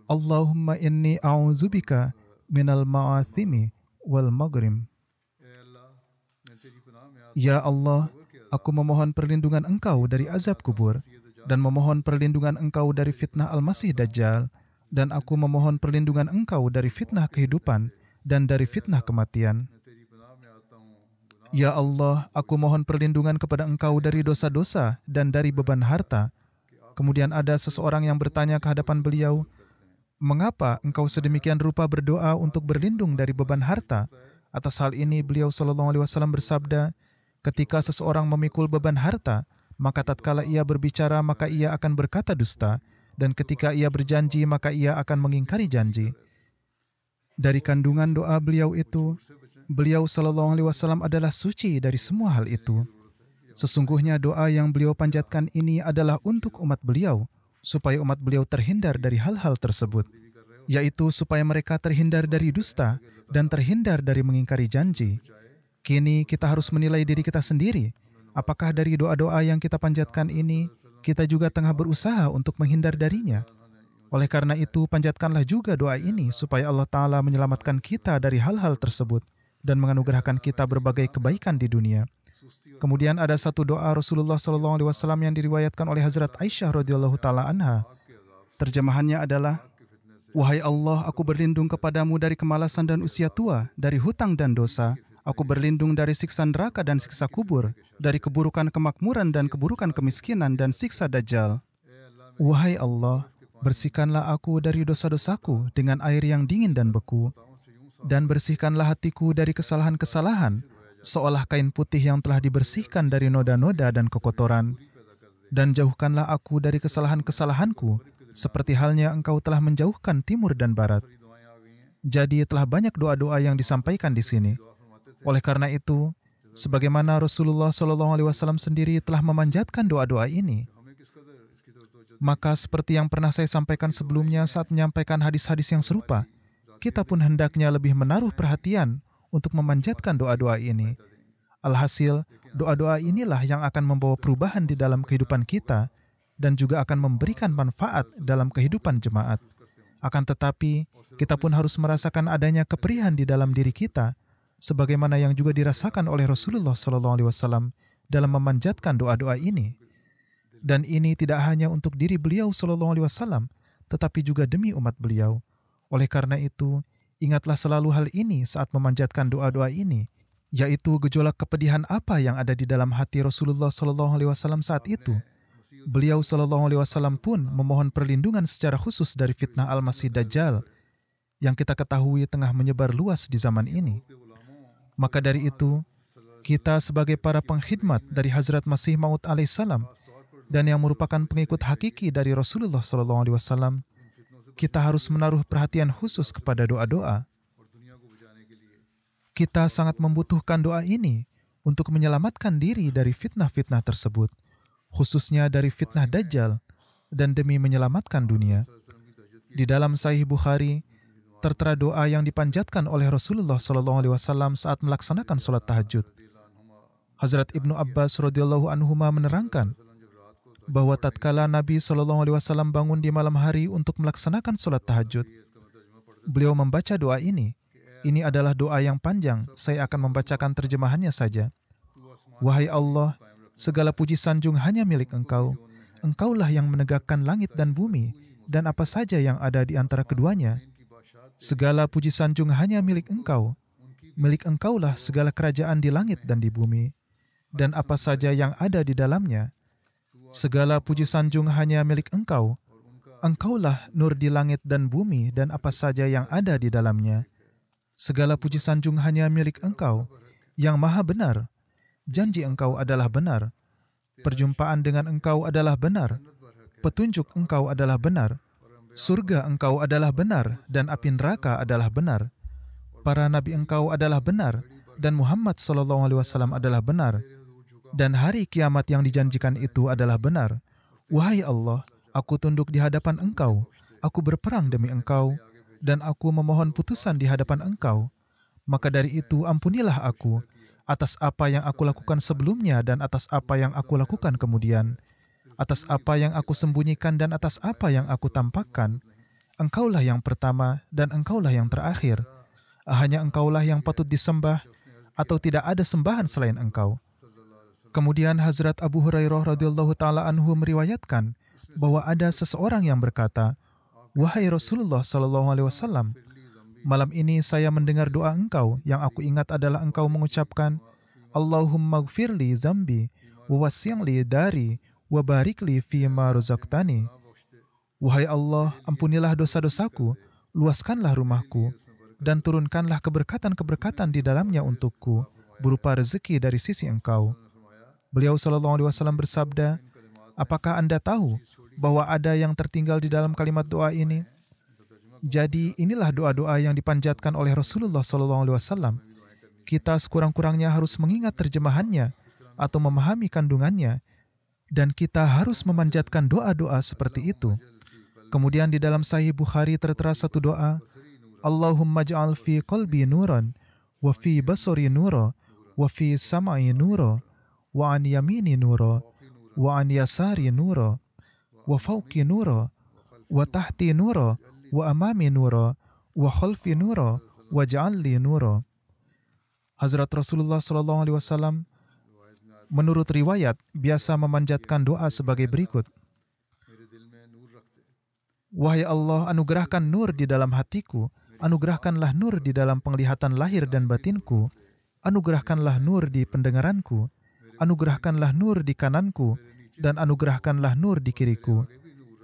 Allahumma inni a'udzubika minal ma'athimi wal maghrim. Ya Allah, aku memohon perlindungan Engkau dari azab kubur dan memohon perlindungan Engkau dari fitnah Al-Masih Dajjal, dan aku memohon perlindungan Engkau dari fitnah kehidupan dan dari fitnah kematian. Ya Allah, aku mohon perlindungan kepada Engkau dari dosa-dosa dan dari beban harta. Kemudian ada seseorang yang bertanya ke hadapan beliau, mengapa engkau sedemikian rupa berdoa untuk berlindung dari beban harta? Atas hal ini beliau SAW bersabda, ketika seseorang memikul beban harta, maka tatkala ia berbicara maka ia akan berkata dusta, dan ketika ia berjanji maka ia akan mengingkari janji. Dari kandungan doa beliau itu, beliau SAW adalah suci dari semua hal itu. Sesungguhnya doa yang beliau panjatkan ini adalah untuk umat beliau, supaya umat beliau terhindar dari hal-hal tersebut, yaitu supaya mereka terhindar dari dusta dan terhindar dari mengingkari janji. Kini kita harus menilai diri kita sendiri. Apakah dari doa-doa yang kita panjatkan ini, kita juga tengah berusaha untuk menghindar darinya? Oleh karena itu, panjatkanlah juga doa ini supaya Allah Ta'ala menyelamatkan kita dari hal-hal tersebut dan menganugerahkan kita berbagai kebaikan di dunia. Kemudian ada satu doa Rasulullah SAW yang diriwayatkan oleh Hazrat Aisyah radhiyallahu taala anha. Terjemahannya adalah, Wahai Allah, aku berlindung kepadamu dari kemalasan dan usia tua, dari hutang dan dosa. Aku berlindung dari siksa neraka dan siksa kubur, dari keburukan kemakmuran dan keburukan kemiskinan dan siksa Dajjal. Wahai Allah, bersihkanlah aku dari dosa-dosaku dengan air yang dingin dan beku, dan bersihkanlah hatiku dari kesalahan-kesalahan, seolah kain putih yang telah dibersihkan dari noda-noda dan kekotoran. Dan jauhkanlah aku dari kesalahan-kesalahanku, seperti halnya Engkau telah menjauhkan timur dan barat. Jadi telah banyak doa-doa yang disampaikan di sini. Oleh karena itu, sebagaimana Rasulullah SAW sendiri telah memanjatkan doa-doa ini, maka seperti yang pernah saya sampaikan sebelumnya saat menyampaikan hadis-hadis yang serupa, kita pun hendaknya lebih menaruh perhatian untuk memanjatkan doa-doa ini. Alhasil, doa-doa inilah yang akan membawa perubahan di dalam kehidupan kita dan juga akan memberikan manfaat dalam kehidupan jemaat. Akan tetapi, kita pun harus merasakan adanya keperihan di dalam diri kita, sebagaimana yang juga dirasakan oleh Rasulullah SAW dalam memanjatkan doa-doa ini. Dan ini tidak hanya untuk diri beliau SAW, tetapi juga demi umat beliau. Oleh karena itu, ingatlah selalu hal ini saat memanjatkan doa-doa ini, yaitu gejolak kepedihan apa yang ada di dalam hati Rasulullah SAW saat itu. Beliau SAW pun memohon perlindungan secara khusus dari fitnah Al-Masih Dajjal. yang kita ketahui tengah menyebar luas di zaman ini. Maka dari itu, kita sebagai para pengkhidmat dari Hazrat Masih Maud alaihissalam dan yang merupakan pengikut hakiki dari Rasulullah SAW, kita harus menaruh perhatian khusus kepada doa-doa. Kita sangat membutuhkan doa ini untuk menyelamatkan diri dari fitnah-fitnah tersebut, khususnya dari fitnah Dajjal, dan demi menyelamatkan dunia. Di dalam Sahih Bukhari, tertera doa yang dipanjatkan oleh Rasulullah SAW saat melaksanakan sholat tahajud. Hazrat Ibnu Abbas radhiyallahu anhuma menerangkan bahwa tatkala Nabi SAW bangun di malam hari untuk melaksanakan sholat tahajud, beliau membaca doa ini. Ini adalah doa yang panjang, saya akan membacakan terjemahannya saja. Wahai Allah, segala puji sanjung hanya milik Engkau. Engkaulah yang menegakkan langit dan bumi, dan apa saja yang ada di antara keduanya. Segala puji sanjung hanya milik Engkau. Milik Engkaulah segala kerajaan di langit dan di bumi, dan apa saja yang ada di dalamnya. Segala puji sanjung hanya milik Engkau. Engkaulah nur di langit dan bumi, dan apa saja yang ada di dalamnya. Segala puji sanjung hanya milik Engkau, yang maha benar. Janji Engkau adalah benar. Perjumpaan dengan Engkau adalah benar. Petunjuk Engkau adalah benar. Surga Engkau adalah benar, dan api neraka adalah benar. Para nabi Engkau adalah benar, dan Muhammad SAW adalah benar. Dan hari kiamat yang dijanjikan itu adalah benar. Wahai Allah, aku tunduk di hadapan Engkau. Aku berperang demi Engkau, dan aku memohon putusan di hadapan Engkau. Maka dari itu ampunilah aku atas apa yang aku lakukan sebelumnya dan atas apa yang aku lakukan kemudian, atas apa yang aku sembunyikan dan atas apa yang aku tampakkan. Engkaulah yang pertama dan Engkaulah yang terakhir. Hanya Engkaulah yang patut disembah, atau tidak ada sembahan selain Engkau. Kemudian Hazrat Abu Hurairah radhiyallahu taala anhu meriwayatkan bahwa ada seseorang yang berkata, "Wahai Rasulullah SAW, malam ini saya mendengar doa Engkau yang aku ingat adalah Engkau mengucapkan, Allahumma gfirli zambi, wa wasi'li dari, wa barikli fima razaqtani." Wahai Allah, ampunilah dosa-dosaku, luaskanlah rumahku, dan turunkanlah keberkatan-keberkatan di dalamnya untukku, berupa rezeki dari sisi Engkau. Beliau SAW bersabda, apakah Anda tahu bahwa ada yang tertinggal di dalam kalimat doa ini? Jadi inilah doa-doa yang dipanjatkan oleh Rasulullah SAW. Kita sekurang-kurangnya harus mengingat terjemahannya atau memahami kandungannya, dan kita harus memanjatkan doa-doa seperti itu. Kemudian di dalam Sahih Bukhari tertera satu doa, Allahumma ja'al fi qalbi nuran, wa fi basari nura, wa fi sam'i nura, wa an yamini nura, wa an yasari nura, wa fawqi nura, wa tahti nura, wa amami nura, wa khalfi nura, wa ja'alli nura. Hazrat Rasulullah SAW menurut riwayat biasa memanjatkan doa sebagai berikut. Wahai Allah, anugerahkan nur di dalam hatiku, anugerahkanlah nur di dalam penglihatan lahir dan batinku, anugerahkanlah nur di pendengaranku, anugerahkanlah nur di kananku, dan anugerahkanlah nur di kiriku,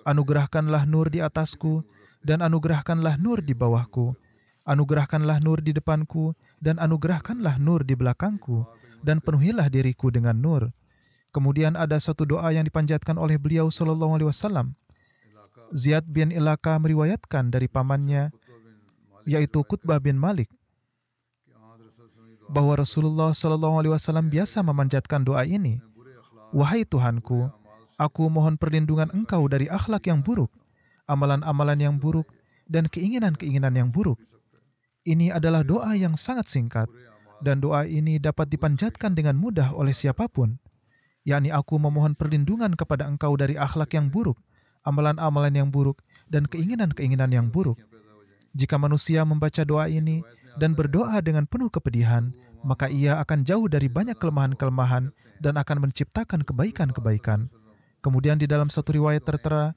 anugerahkanlah nur di atasku, dan anugerahkanlah nur di bawahku, anugerahkanlah nur di depanku, dan anugerahkanlah nur di belakangku, dan penuhilah diriku dengan nur. Kemudian ada satu doa yang dipanjatkan oleh beliau SAW. Ziyad bin Ilaka meriwayatkan dari pamannya, yaitu Qutbah bin Malik, bahwa Rasulullah SAW biasa memanjatkan doa ini. Wahai Tuhanku, aku mohon perlindungan Engkau dari akhlak yang buruk, amalan-amalan yang buruk, dan keinginan-keinginan yang buruk. Ini adalah doa yang sangat singkat, dan doa ini dapat dipanjatkan dengan mudah oleh siapapun, yakni aku memohon perlindungan kepada Engkau dari akhlak yang buruk, amalan-amalan yang buruk, dan keinginan-keinginan yang buruk. Jika manusia membaca doa ini dan berdoa dengan penuh kepedihan, maka ia akan jauh dari banyak kelemahan-kelemahan dan akan menciptakan kebaikan-kebaikan. Kemudian di dalam satu riwayat tertera,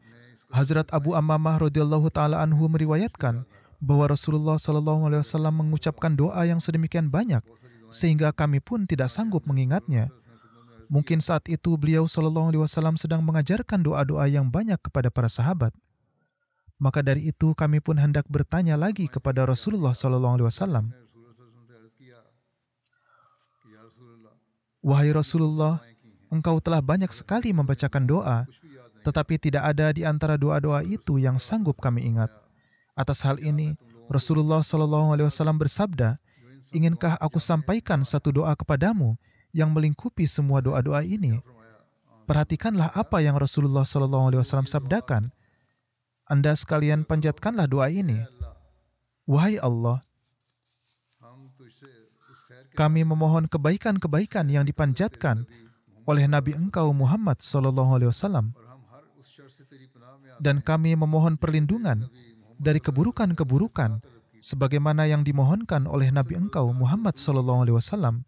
Hazrat Abu Ammamah radhiyallahu taala anhu meriwayatkan bahwa Rasulullah SAW mengucapkan doa yang sedemikian banyak sehingga kami pun tidak sanggup mengingatnya. Mungkin saat itu beliau SAW sedang mengajarkan doa-doa yang banyak kepada para sahabat. Maka dari itu kami pun hendak bertanya lagi kepada Rasulullah SAW. Wahai Rasulullah, engkau telah banyak sekali membacakan doa, tetapi tidak ada di antara doa-doa itu yang sanggup kami ingat. Atas hal ini, Rasulullah SAW bersabda, inginkah aku sampaikan satu doa kepadamu yang melingkupi semua doa-doa ini? Perhatikanlah apa yang Rasulullah SAW sabdakan. Anda sekalian panjatkanlah doa ini. Wahai Allah, kami memohon kebaikan-kebaikan yang dipanjatkan oleh Nabi Engkau Muhammad SAW, dan kami memohon perlindungan dari keburukan-keburukan sebagaimana yang dimohonkan oleh Nabi Engkau Muhammad SAW.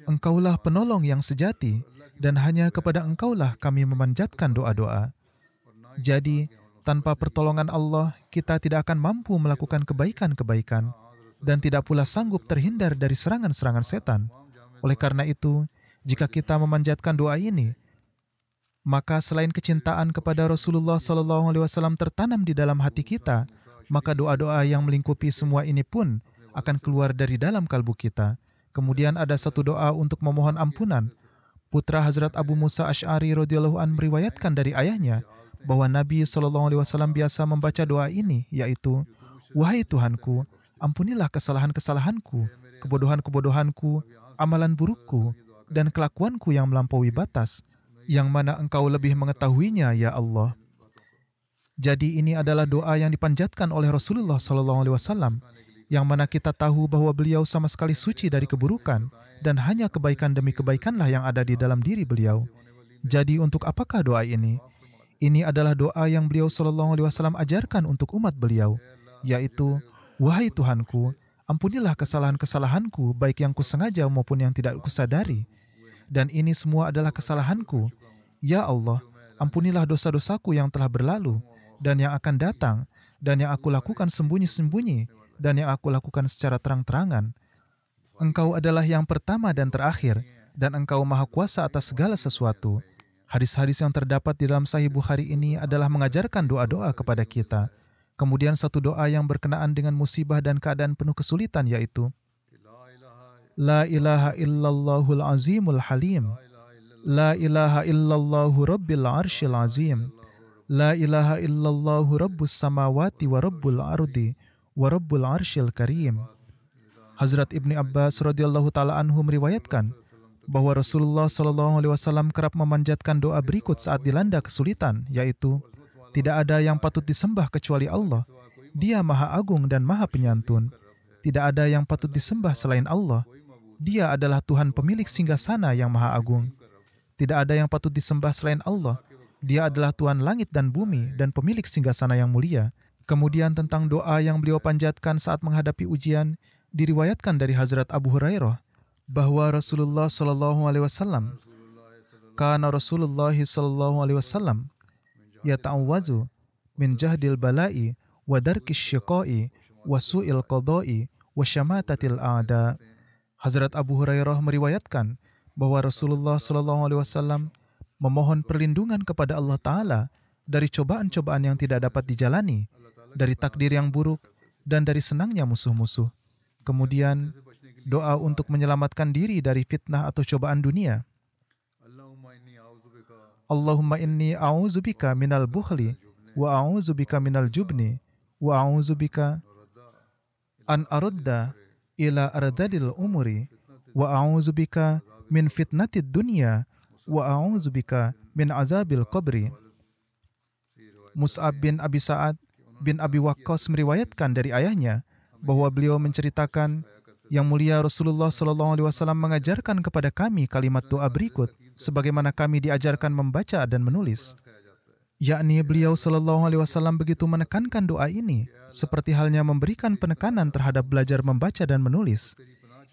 Engkaulah penolong yang sejati, dan hanya kepada Engkaulah kami memanjatkan doa-doa. Jadi, tanpa pertolongan Allah, kita tidak akan mampu melakukan kebaikan-kebaikan dan tidak pula sanggup terhindar dari serangan-serangan setan. Oleh karena itu, jika kita memanjatkan doa ini, maka selain kecintaan kepada Rasulullah SAW tertanam di dalam hati kita, maka doa-doa yang melingkupi semua ini pun akan keluar dari dalam kalbu kita. Kemudian ada satu doa untuk memohon ampunan. Putra Hazrat Abu Musa Asy'ari radhiyallahu an meriwayatkan dari ayahnya bahwa Nabi SAW biasa membaca doa ini, yaitu, wahai Tuhanku, ampunilah kesalahan-kesalahanku, kebodohan-kebodohanku, amalan burukku, dan kelakuanku yang melampaui batas, yang mana Engkau lebih mengetahuinya, ya Allah. Jadi ini adalah doa yang dipanjatkan oleh Rasulullah SAW, yang mana kita tahu bahwa beliau sama sekali suci dari keburukan, dan hanya kebaikan demi kebaikanlah yang ada di dalam diri beliau. Jadi untuk apakah doa ini? Ini adalah doa yang beliau SAW ajarkan untuk umat beliau, yaitu, wahai Tuhanku, ampunilah kesalahan-kesalahanku, baik yang kusengaja maupun yang tidak kusadari. Dan ini semua adalah kesalahanku. Ya Allah, ampunilah dosa-dosaku yang telah berlalu, dan yang akan datang, dan yang aku lakukan sembunyi-sembunyi, dan yang aku lakukan secara terang-terangan. Engkau adalah yang pertama dan terakhir, dan Engkau Maha Kuasa atas segala sesuatu. Hadis-hadis yang terdapat di dalam Sahih Bukhari ini adalah mengajarkan doa-doa kepada kita. Kemudian satu doa yang berkenaan dengan musibah dan keadaan penuh kesulitan, yaitu, La ilaha illallahul azimul halim. La ilaha illallahu rabbil arshil azim. La ilaha illallahu rabbus samawati wa rabbul ardi wa rabbul arshil karim. Hazrat Ibni Abbas radhiyallahu ta'ala anhu meriwayatkan bahwa Rasulullah SAW kerap memanjatkan doa berikut saat dilanda kesulitan, yaitu, tidak ada yang patut disembah kecuali Allah. Dia Maha Agung dan Maha Penyantun. Tidak ada yang patut disembah selain Allah. Dia adalah Tuhan pemilik singgasana yang Maha Agung. Tidak ada yang patut disembah selain Allah. Dia adalah Tuhan langit dan bumi dan pemilik singgasana yang mulia. Kemudian tentang doa yang beliau panjatkan saat menghadapi ujian, diriwayatkan dari Hazrat Abu Hurairah bahwa Rasulullah SAW, kana Rasulullah SAW yata'awwazu min jahdil bala'i wa darkis syiqa'i wa su'il qada'i wa syamatatil a'da. Hazrat Abu Hurairah meriwayatkan bahwa Rasulullah SAW memohon perlindungan kepada Allah Ta'ala dari cobaan-cobaan yang tidak dapat dijalani, dari takdir yang buruk, dan dari senangnya musuh-musuh. Kemudian, doa untuk menyelamatkan diri dari fitnah atau cobaan dunia. Allahumma inni a'udzubika minal bukhli, wa a'udzubika minal jubni, wa a'udzubika an arudda ila ardalil umuri, wa a'udzubika min fitnatid dunya, wa a'udzubika min azabil qabri. Mus'ab bin Abi Sa'ad bin Abi Waqqas meriwayatkan dari ayahnya bahwa beliau menceritakan, Yang mulia Rasulullah SAW mengajarkan kepada kami kalimat doa berikut, sebagaimana kami diajarkan membaca dan menulis. Yakni beliau SAW begitu menekankan doa ini, seperti halnya memberikan penekanan terhadap belajar membaca dan menulis.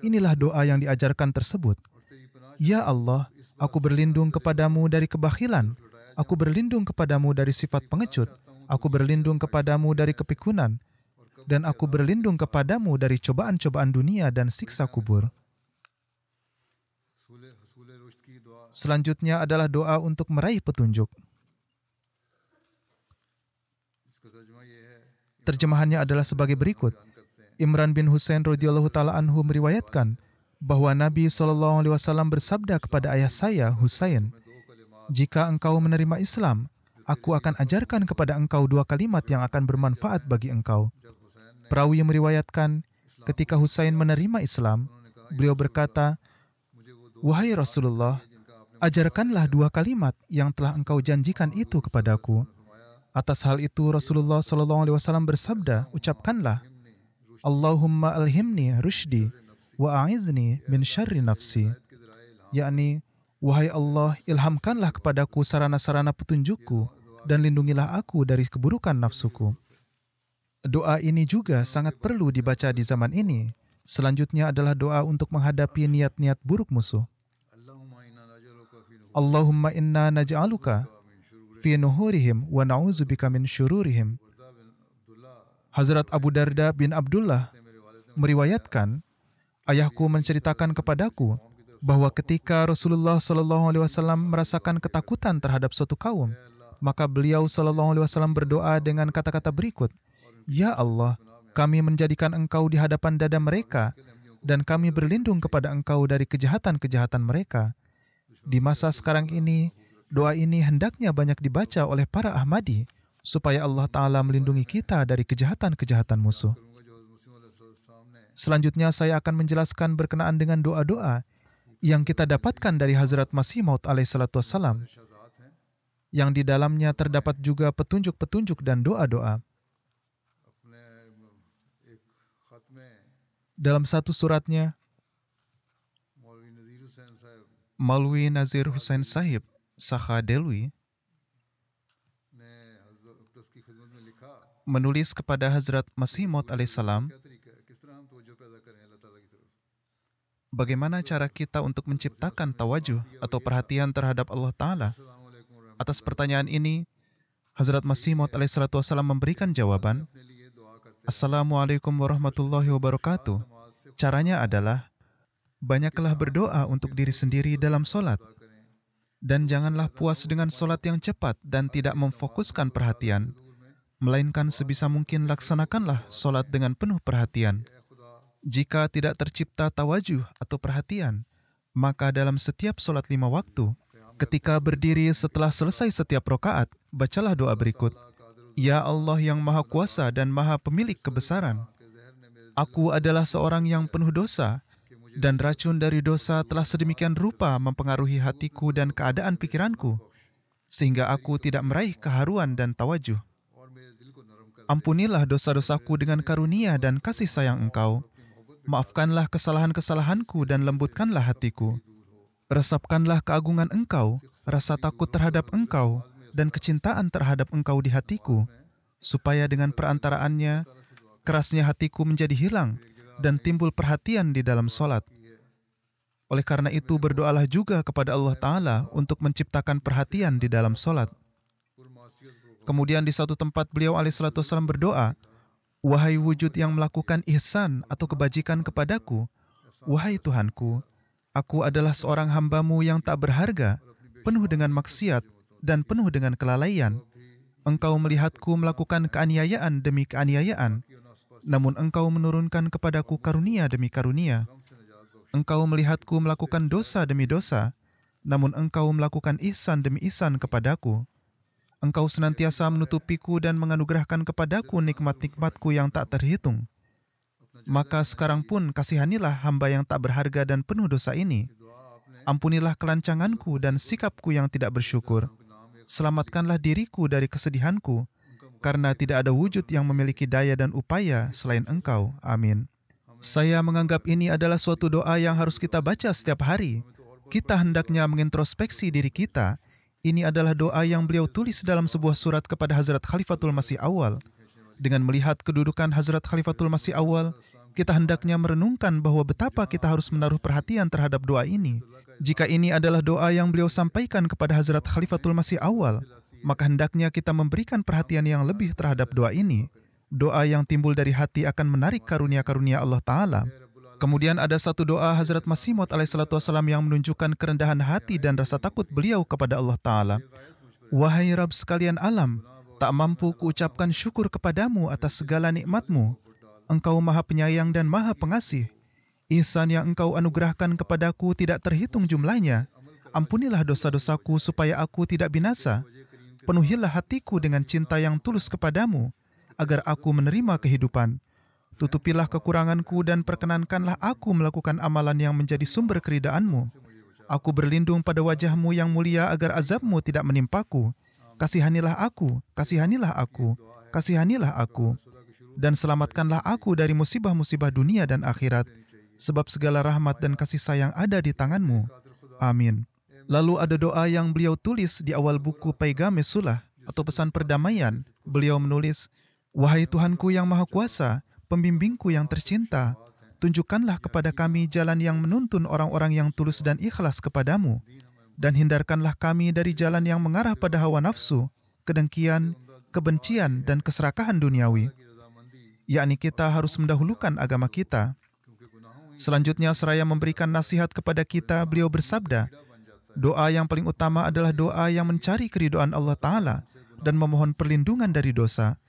Inilah doa yang diajarkan tersebut. Ya Allah, aku berlindung kepadamu dari kebakhilan. Aku berlindung kepadamu dari sifat pengecut. Aku berlindung kepadamu dari kepikunan. Dan aku berlindung kepadamu dari cobaan-cobaan dunia dan siksa kubur. Selanjutnya adalah doa untuk meraih petunjuk. Terjemahannya adalah sebagai berikut. Imran bin Husain radhiyallahu taala anhu meriwayatkan bahwa Nabi SAW bersabda kepada ayah saya, Husain, "Jika engkau menerima Islam, aku akan ajarkan kepada engkau 2 kalimat yang akan bermanfaat bagi engkau." Perawi meriwayatkan, ketika Husain menerima Islam, beliau berkata, "Wahai Rasulullah, ajarkanlah 2 kalimat yang telah engkau janjikan itu kepadaku." Atas hal itu Rasulullah SAW bersabda, "Ucapkanlah, Allahumma alhimni rushdi wa a'izni min syarri nafsi." Yakni, wahai Allah, ilhamkanlah kepadaku sarana-sarana petunjukku dan lindungilah aku dari keburukan nafsuku. Doa ini juga sangat perlu dibaca di zaman ini. Selanjutnya adalah doa untuk menghadapi niat-niat buruk musuh. Allahumma inna naj'aluka fi nuhurihim wa na'udzubika min syururihim. Hazrat Abu Darda bin Abdullah meriwayatkan, ayahku menceritakan kepadaku bahwa ketika Rasulullah SAW merasakan ketakutan terhadap suatu kaum, maka beliau SAW berdoa dengan kata-kata berikut, "Ya Allah, kami menjadikan Engkau di hadapan dada mereka dan kami berlindung kepada Engkau dari kejahatan-kejahatan mereka." Di masa sekarang ini, doa ini hendaknya banyak dibaca oleh para Ahmadi supaya Allah Ta'ala melindungi kita dari kejahatan-kejahatan musuh. Selanjutnya saya akan menjelaskan berkenaan dengan doa-doa yang kita dapatkan dari Hazrat Masih Maud alaihissalam, yang di dalamnya terdapat juga petunjuk-petunjuk dan doa-doa. Dalam satu suratnya, Maulwi Nazir Hussain Sahib Sakha Delwi menulis kepada Hazrat Masih Maud alaihissalam, bagaimana cara kita untuk menciptakan tawajuh atau perhatian terhadap Allah Ta'ala? Atas pertanyaan ini, Hazrat Masih Maud alaihissalam memberikan jawaban, "Assalamualaikum warahmatullahi wabarakatuh. Caranya adalah, banyaklah berdoa untuk diri sendiri dalam solat. Dan janganlah puas dengan solat yang cepat dan tidak memfokuskan perhatian, melainkan sebisa mungkin laksanakanlah solat dengan penuh perhatian. Jika tidak tercipta tawajuh atau perhatian, maka dalam setiap solat 5 waktu, ketika berdiri setelah selesai setiap rakaat, bacalah doa berikut, Ya Allah yang Maha Kuasa dan Maha Pemilik kebesaran, aku adalah seorang yang penuh dosa, dan racun dari dosa telah sedemikian rupa mempengaruhi hatiku dan keadaan pikiranku, sehingga aku tidak meraih keharuan dan tawajuh. Ampunilah dosa-dosaku dengan karunia dan kasih sayang Engkau. Maafkanlah kesalahan-kesalahanku dan lembutkanlah hatiku. Resapkanlah keagungan Engkau, rasa takut terhadap Engkau, dan kecintaan terhadap Engkau di hatiku, supaya dengan perantaraannya, kerasnya hatiku menjadi hilang, dan timbul perhatian di dalam solat. Oleh karena itu, berdoalah juga kepada Allah Ta'ala untuk menciptakan perhatian di dalam solat." Kemudian di satu tempat beliau alaihissalam berdoa, "Wahai wujud yang melakukan ihsan atau kebajikan kepadaku, wahai Tuhanku, aku adalah seorang hamba-Mu yang tak berharga, penuh dengan maksiat, dan penuh dengan kelalaian. Engkau melihatku melakukan keaniayaan demi keaniayaan, namun Engkau menurunkan kepadaku karunia demi karunia. Engkau melihatku melakukan dosa demi dosa, namun Engkau melakukan ihsan demi ihsan kepadaku. Engkau senantiasa menutupiku dan menganugerahkan kepadaku nikmat-nikmat-Ku yang tak terhitung. Maka sekarang pun kasihanilah hamba yang tak berharga dan penuh dosa ini. Ampunilah kelancanganku dan sikapku yang tidak bersyukur. Selamatkanlah diriku dari kesedihanku, karena tidak ada wujud yang memiliki daya dan upaya selain Engkau. Amin." Saya menganggap ini adalah suatu doa yang harus kita baca setiap hari. Kita hendaknya mengintrospeksi diri kita. Ini adalah doa yang beliau tulis dalam sebuah surat kepada Hazrat Khalifatul Masih Awal. Dengan melihat kedudukan Hazrat Khalifatul Masih Awal, kita hendaknya merenungkan bahwa betapa kita harus menaruh perhatian terhadap doa ini. Jika ini adalah doa yang beliau sampaikan kepada Hazrat Khalifatul Masih Awal, maka hendaknya kita memberikan perhatian yang lebih terhadap doa ini. Doa yang timbul dari hati akan menarik karunia-karunia Allah Ta'ala. Kemudian ada satu doa Hazrat Masih Maud alaihissalam yang menunjukkan kerendahan hati dan rasa takut beliau kepada Allah Ta'ala. "Wahai Rabb sekalian alam, Tak mampu kuucapkan syukur kepadamu atas segala nikmat-Mu. Engkau Maha Penyayang dan Maha Pengasih. Ihsan yang Engkau anugerahkan kepadaku tidak terhitung jumlahnya. Ampunilah dosa-dosaku supaya aku tidak binasa. Penuhilah hatiku dengan cinta yang tulus kepadamu, agar aku menerima kehidupan. Tutupilah kekuranganku dan perkenankanlah aku melakukan amalan yang menjadi sumber keridaan-Mu. Aku berlindung pada wajah-Mu yang mulia agar azab-Mu tidak menimpaku. Kasihanilah aku, kasihanilah aku, kasihanilah aku. Dan selamatkanlah aku dari musibah-musibah dunia dan akhirat, sebab segala rahmat dan kasih sayang ada di tangan-Mu. Amin. Lalu ada doa yang beliau tulis di awal buku Paigame Sulah atau pesan perdamaian. Beliau menulis, "Wahai Tuhanku yang Maha Kuasa, pembimbingku yang tercinta, tunjukkanlah kepada kami jalan yang menuntun orang-orang yang tulus dan ikhlas kepadamu, dan hindarkanlah kami dari jalan yang mengarah pada hawa nafsu, kedengkian, kebencian, dan keserakahan duniawi." Yakni kita harus mendahulukan agama kita. Selanjutnya, seraya memberikan nasihat kepada kita, beliau bersabda, doa yang paling utama adalah doa yang mencari keridhaan Allah Ta'ala dan memohon perlindungan dari dosa.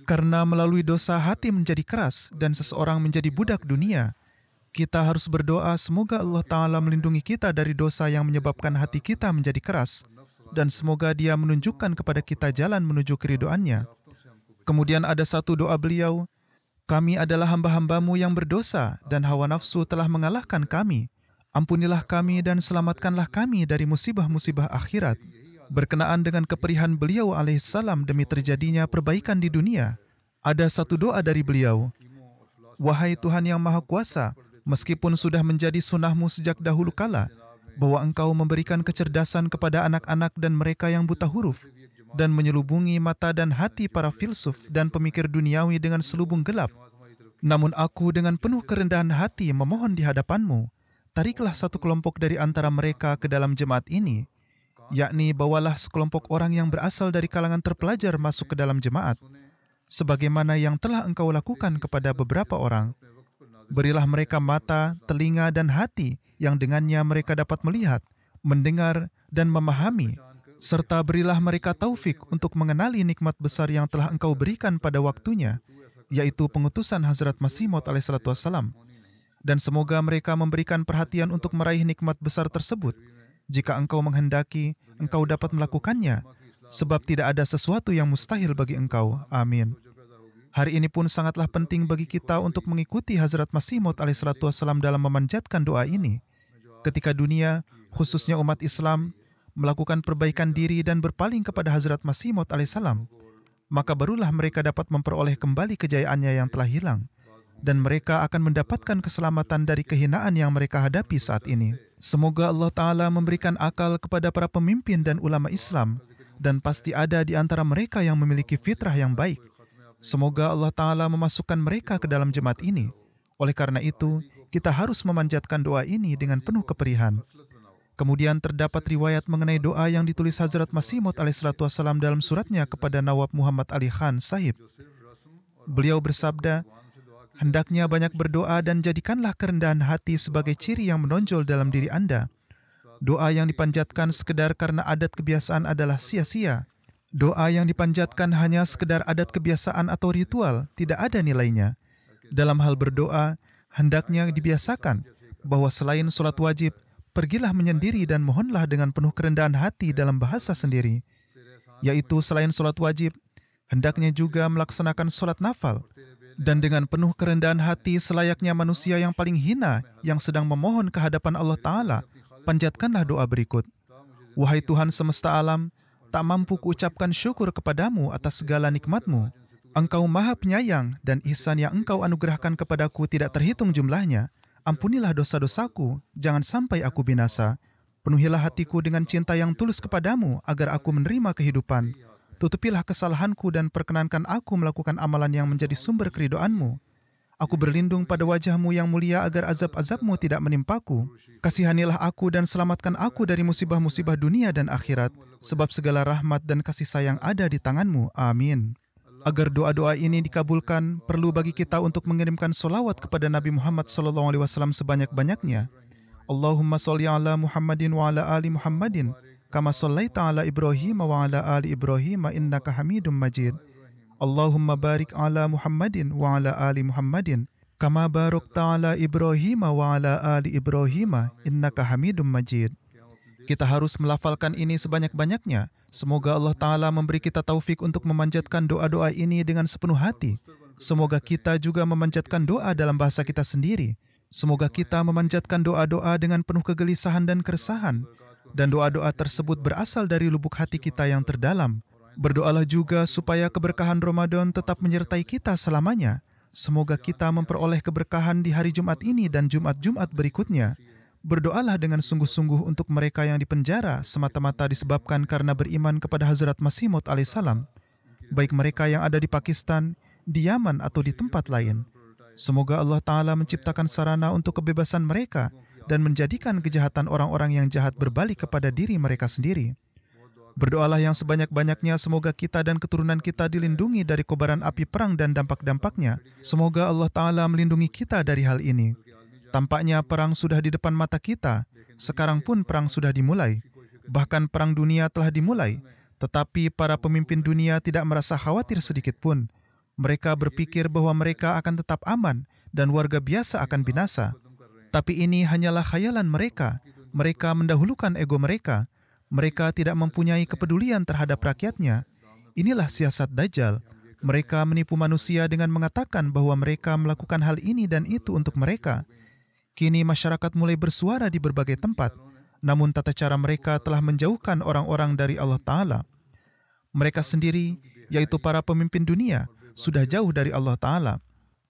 Karena melalui dosa hati menjadi keras dan seseorang menjadi budak dunia. Kita harus berdoa semoga Allah Ta'ala melindungi kita dari dosa yang menyebabkan hati kita menjadi keras, dan semoga Dia menunjukkan kepada kita jalan menuju keridhaannya. Kemudian ada satu doa beliau, "Kami adalah hamba-hamba-Mu yang berdosa dan hawa nafsu telah mengalahkan kami. Ampunilah kami dan selamatkanlah kami dari musibah-musibah akhirat." Berkenaan dengan keperihan beliau alaihissalam demi terjadinya perbaikan di dunia, ada satu doa dari beliau, "Wahai Tuhan yang Maha Kuasa, meskipun sudah menjadi sunnah-Mu sejak dahulu kala, bahwa Engkau memberikan kecerdasan kepada anak-anak dan mereka yang buta huruf, dan menyelubungi mata dan hati para filsuf dan pemikir duniawi dengan selubung gelap. Namun aku dengan penuh kerendahan hati memohon di hadapan-Mu, tariklah satu kelompok dari antara mereka ke dalam jemaat ini, yakni bawalah sekelompok orang yang berasal dari kalangan terpelajar masuk ke dalam jemaat, sebagaimana yang telah Engkau lakukan kepada beberapa orang. Berilah mereka mata, telinga, dan hati yang dengannya mereka dapat melihat, mendengar, dan memahami, serta berilah mereka taufik untuk mengenali nikmat besar yang telah Engkau berikan pada waktunya, yaitu pengutusan Hazrat Masih Maud alaihissalatu wassalam. Dan semoga mereka memberikan perhatian untuk meraih nikmat besar tersebut. Jika Engkau menghendaki, Engkau dapat melakukannya, sebab tidak ada sesuatu yang mustahil bagi Engkau. Amin. Hari ini pun sangatlah penting bagi kita untuk mengikuti Hazrat Masih Maud alaihissalatu wassalam dalam memanjatkan doa ini. Ketika dunia, khususnya umat Islam, melakukan perbaikan diri dan berpaling kepada Hazrat Masih Maud alaihissalam, maka barulah mereka dapat memperoleh kembali kejayaannya yang telah hilang, dan mereka akan mendapatkan keselamatan dari kehinaan yang mereka hadapi saat ini. Semoga Allah Ta'ala memberikan akal kepada para pemimpin dan ulama Islam, dan pasti ada di antara mereka yang memiliki fitrah yang baik. Semoga Allah Ta'ala memasukkan mereka ke dalam jemaat ini. Oleh karena itu, kita harus memanjatkan doa ini dengan penuh keperihan. Kemudian terdapat riwayat mengenai doa yang ditulis Hazrat Masih Maud alaihissalatu wassalam dalam suratnya kepada Nawab Muhammad Ali Khan Sahib. Beliau bersabda, "Hendaknya banyak berdoa dan jadikanlah kerendahan hati sebagai ciri yang menonjol dalam diri Anda. Doa yang dipanjatkan sekedar karena adat kebiasaan adalah sia-sia. Doa yang dipanjatkan hanya sekedar adat kebiasaan atau ritual tidak ada nilainya. Dalam hal berdoa, hendaknya dibiasakan bahwa selain sholat wajib, pergilah menyendiri dan mohonlah dengan penuh kerendahan hati dalam bahasa sendiri. Yaitu selain sholat wajib, hendaknya juga melaksanakan sholat nafal. Dan dengan penuh kerendahan hati selayaknya manusia yang paling hina yang sedang memohon ke hadapan Allah Ta'ala, panjatkanlah doa berikut. Wahai Tuhan semesta alam, tak mampu kuucapkan syukur kepadamu atas segala nikmat-Mu. Engkau Maha Penyayang dan ihsan yang Engkau anugerahkan kepadaku tidak terhitung jumlahnya. Ampunilah dosa-dosaku, jangan sampai aku binasa. Penuhilah hatiku dengan cinta yang tulus kepadamu agar aku menerima kehidupan. Tutupilah kesalahanku dan perkenankan aku melakukan amalan yang menjadi sumber keridhaan-Mu. Aku berlindung pada wajah-Mu yang mulia agar azab-azab-Mu tidak menimpaku. Kasihanilah aku dan selamatkan aku dari musibah-musibah dunia dan akhirat, sebab segala rahmat dan kasih sayang ada di tangan-Mu. Amin. Agar doa-doa ini dikabulkan, perlu bagi kita untuk mengirimkan solawat kepada Nabi Muhammad SAW sebanyak-banyaknya. Allahumma sholli ala Muhammadin wa ala ali Muhammadin, kama shallaita ala Ibrahim wa ala ali Ibrahim innaka Hamidum Majid. Allahumma barik ala Muhammadin wa ala ali Muhammadin kama barakta ala Ibrahim wa ala ali Ibrahim innaka Hamidum Majid. Kita harus melafalkan ini sebanyak-banyaknya. Semoga Allah Ta'ala memberi kita taufik untuk memanjatkan doa-doa ini dengan sepenuh hati. Semoga kita juga memanjatkan doa dalam bahasa kita sendiri. Semoga kita memanjatkan doa-doa dengan penuh kegelisahan dan keresahan. Dan doa-doa tersebut berasal dari lubuk hati kita yang terdalam. Berdoalah juga supaya keberkahan Ramadan tetap menyertai kita selamanya. Semoga kita memperoleh keberkahan di hari Jumat ini dan Jumat-Jumat berikutnya. Berdoalah dengan sungguh-sungguh untuk mereka yang dipenjara semata-mata disebabkan karena beriman kepada Hazrat Masih Maud alaihissalam, baik mereka yang ada di Pakistan, di Yaman atau di tempat lain. Semoga Allah Ta'ala menciptakan sarana untuk kebebasan mereka dan menjadikan kejahatan orang-orang yang jahat berbalik kepada diri mereka sendiri. Berdoalah yang sebanyak-banyaknya semoga kita dan keturunan kita dilindungi dari kobaran api perang dan dampak-dampaknya. Semoga Allah Ta'ala melindungi kita dari hal ini. Tampaknya perang sudah di depan mata kita. Sekarang pun perang sudah dimulai. Bahkan perang dunia telah dimulai. Tetapi para pemimpin dunia tidak merasa khawatir sedikit pun. Mereka berpikir bahwa mereka akan tetap aman dan warga biasa akan binasa. Tapi ini hanyalah khayalan mereka. Mereka mendahulukan ego mereka. Mereka tidak mempunyai kepedulian terhadap rakyatnya. Inilah siasat Dajjal. Mereka menipu manusia dengan mengatakan bahwa mereka melakukan hal ini dan itu untuk mereka. Kini masyarakat mulai bersuara di berbagai tempat, namun tata cara mereka telah menjauhkan orang-orang dari Allah Ta'ala. Mereka sendiri, yaitu para pemimpin dunia, sudah jauh dari Allah Ta'ala.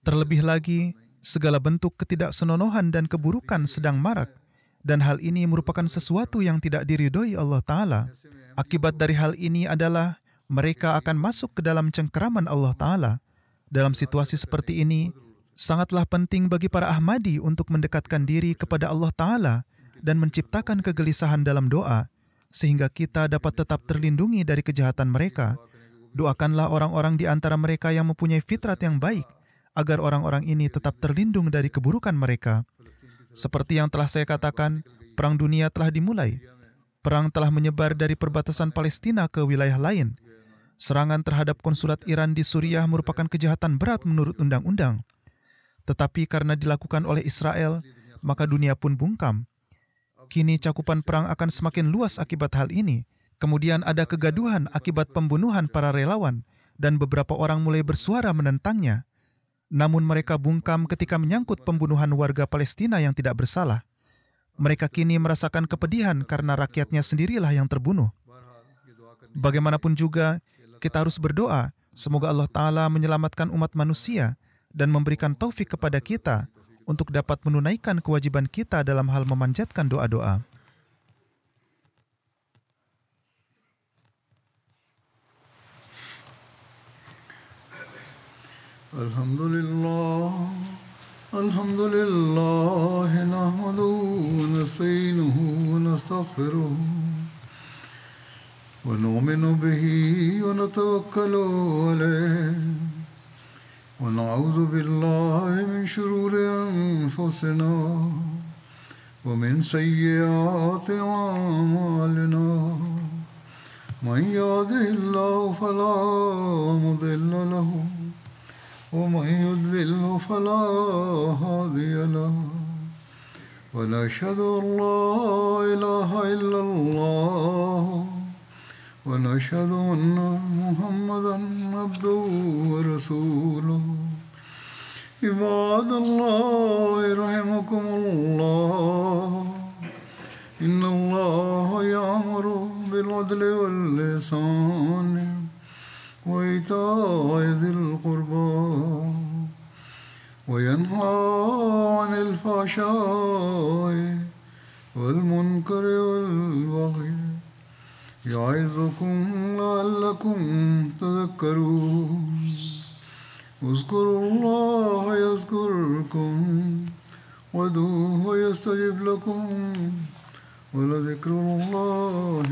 Terlebih lagi, segala bentuk ketidaksenonohan dan keburukan sedang marak, dan hal ini merupakan sesuatu yang tidak diridhoi Allah Ta'ala. Akibat dari hal ini adalah mereka akan masuk ke dalam cengkeraman Allah Ta'ala. Dalam situasi seperti ini, sangatlah penting bagi para Ahmadi untuk mendekatkan diri kepada Allah Ta'ala dan menciptakan kegelisahan dalam doa, sehingga kita dapat tetap terlindungi dari kejahatan mereka. Doakanlah orang-orang di antara mereka yang mempunyai fitrat yang baik, agar orang-orang ini tetap terlindung dari keburukan mereka. Seperti yang telah saya katakan, perang dunia telah dimulai. Perang telah menyebar dari perbatasan Palestina ke wilayah lain. Serangan terhadap konsulat Iran di Suriah merupakan kejahatan berat menurut undang-undang. Tetapi karena dilakukan oleh Israel, maka dunia pun bungkam. Kini cakupan perang akan semakin luas akibat hal ini. Kemudian ada kegaduhan akibat pembunuhan para relawan, dan beberapa orang mulai bersuara menentangnya. Namun mereka bungkam ketika menyangkut pembunuhan warga Palestina yang tidak bersalah. Mereka kini merasakan kepedihan karena rakyatnya sendirilah yang terbunuh. Bagaimanapun juga, kita harus berdoa, semoga Allah Ta'ala menyelamatkan umat manusia, dan memberikan taufik kepada kita untuk dapat menunaikan kewajiban kita dalam hal memanjatkan doa-doa. Alhamdulillah, alhamdulillah, nahmaduhu wa nasta'inuhu wa nastaghfiruh wa nu'minu bihi wa natawakkalu alayhi. ونعوذ بالله من شرور أنفسنا ومن سيئات أعمالنا من يهده الله فلا مضل له ومن يضلل فلا هادي له ونشهد أن لا إله إلا الله ونشهد أن محمدا عبده ورسوله عباد الله رحمكم الله إن الله يأمر بالعدل والإحسان وإيتاء ذي القربى وينهى عن الفحشاء والمنكر والبغي يعظكم لعلكم تذكرون اذكروا الله يذكركم وادعوه يستجب لكم ولذكر الله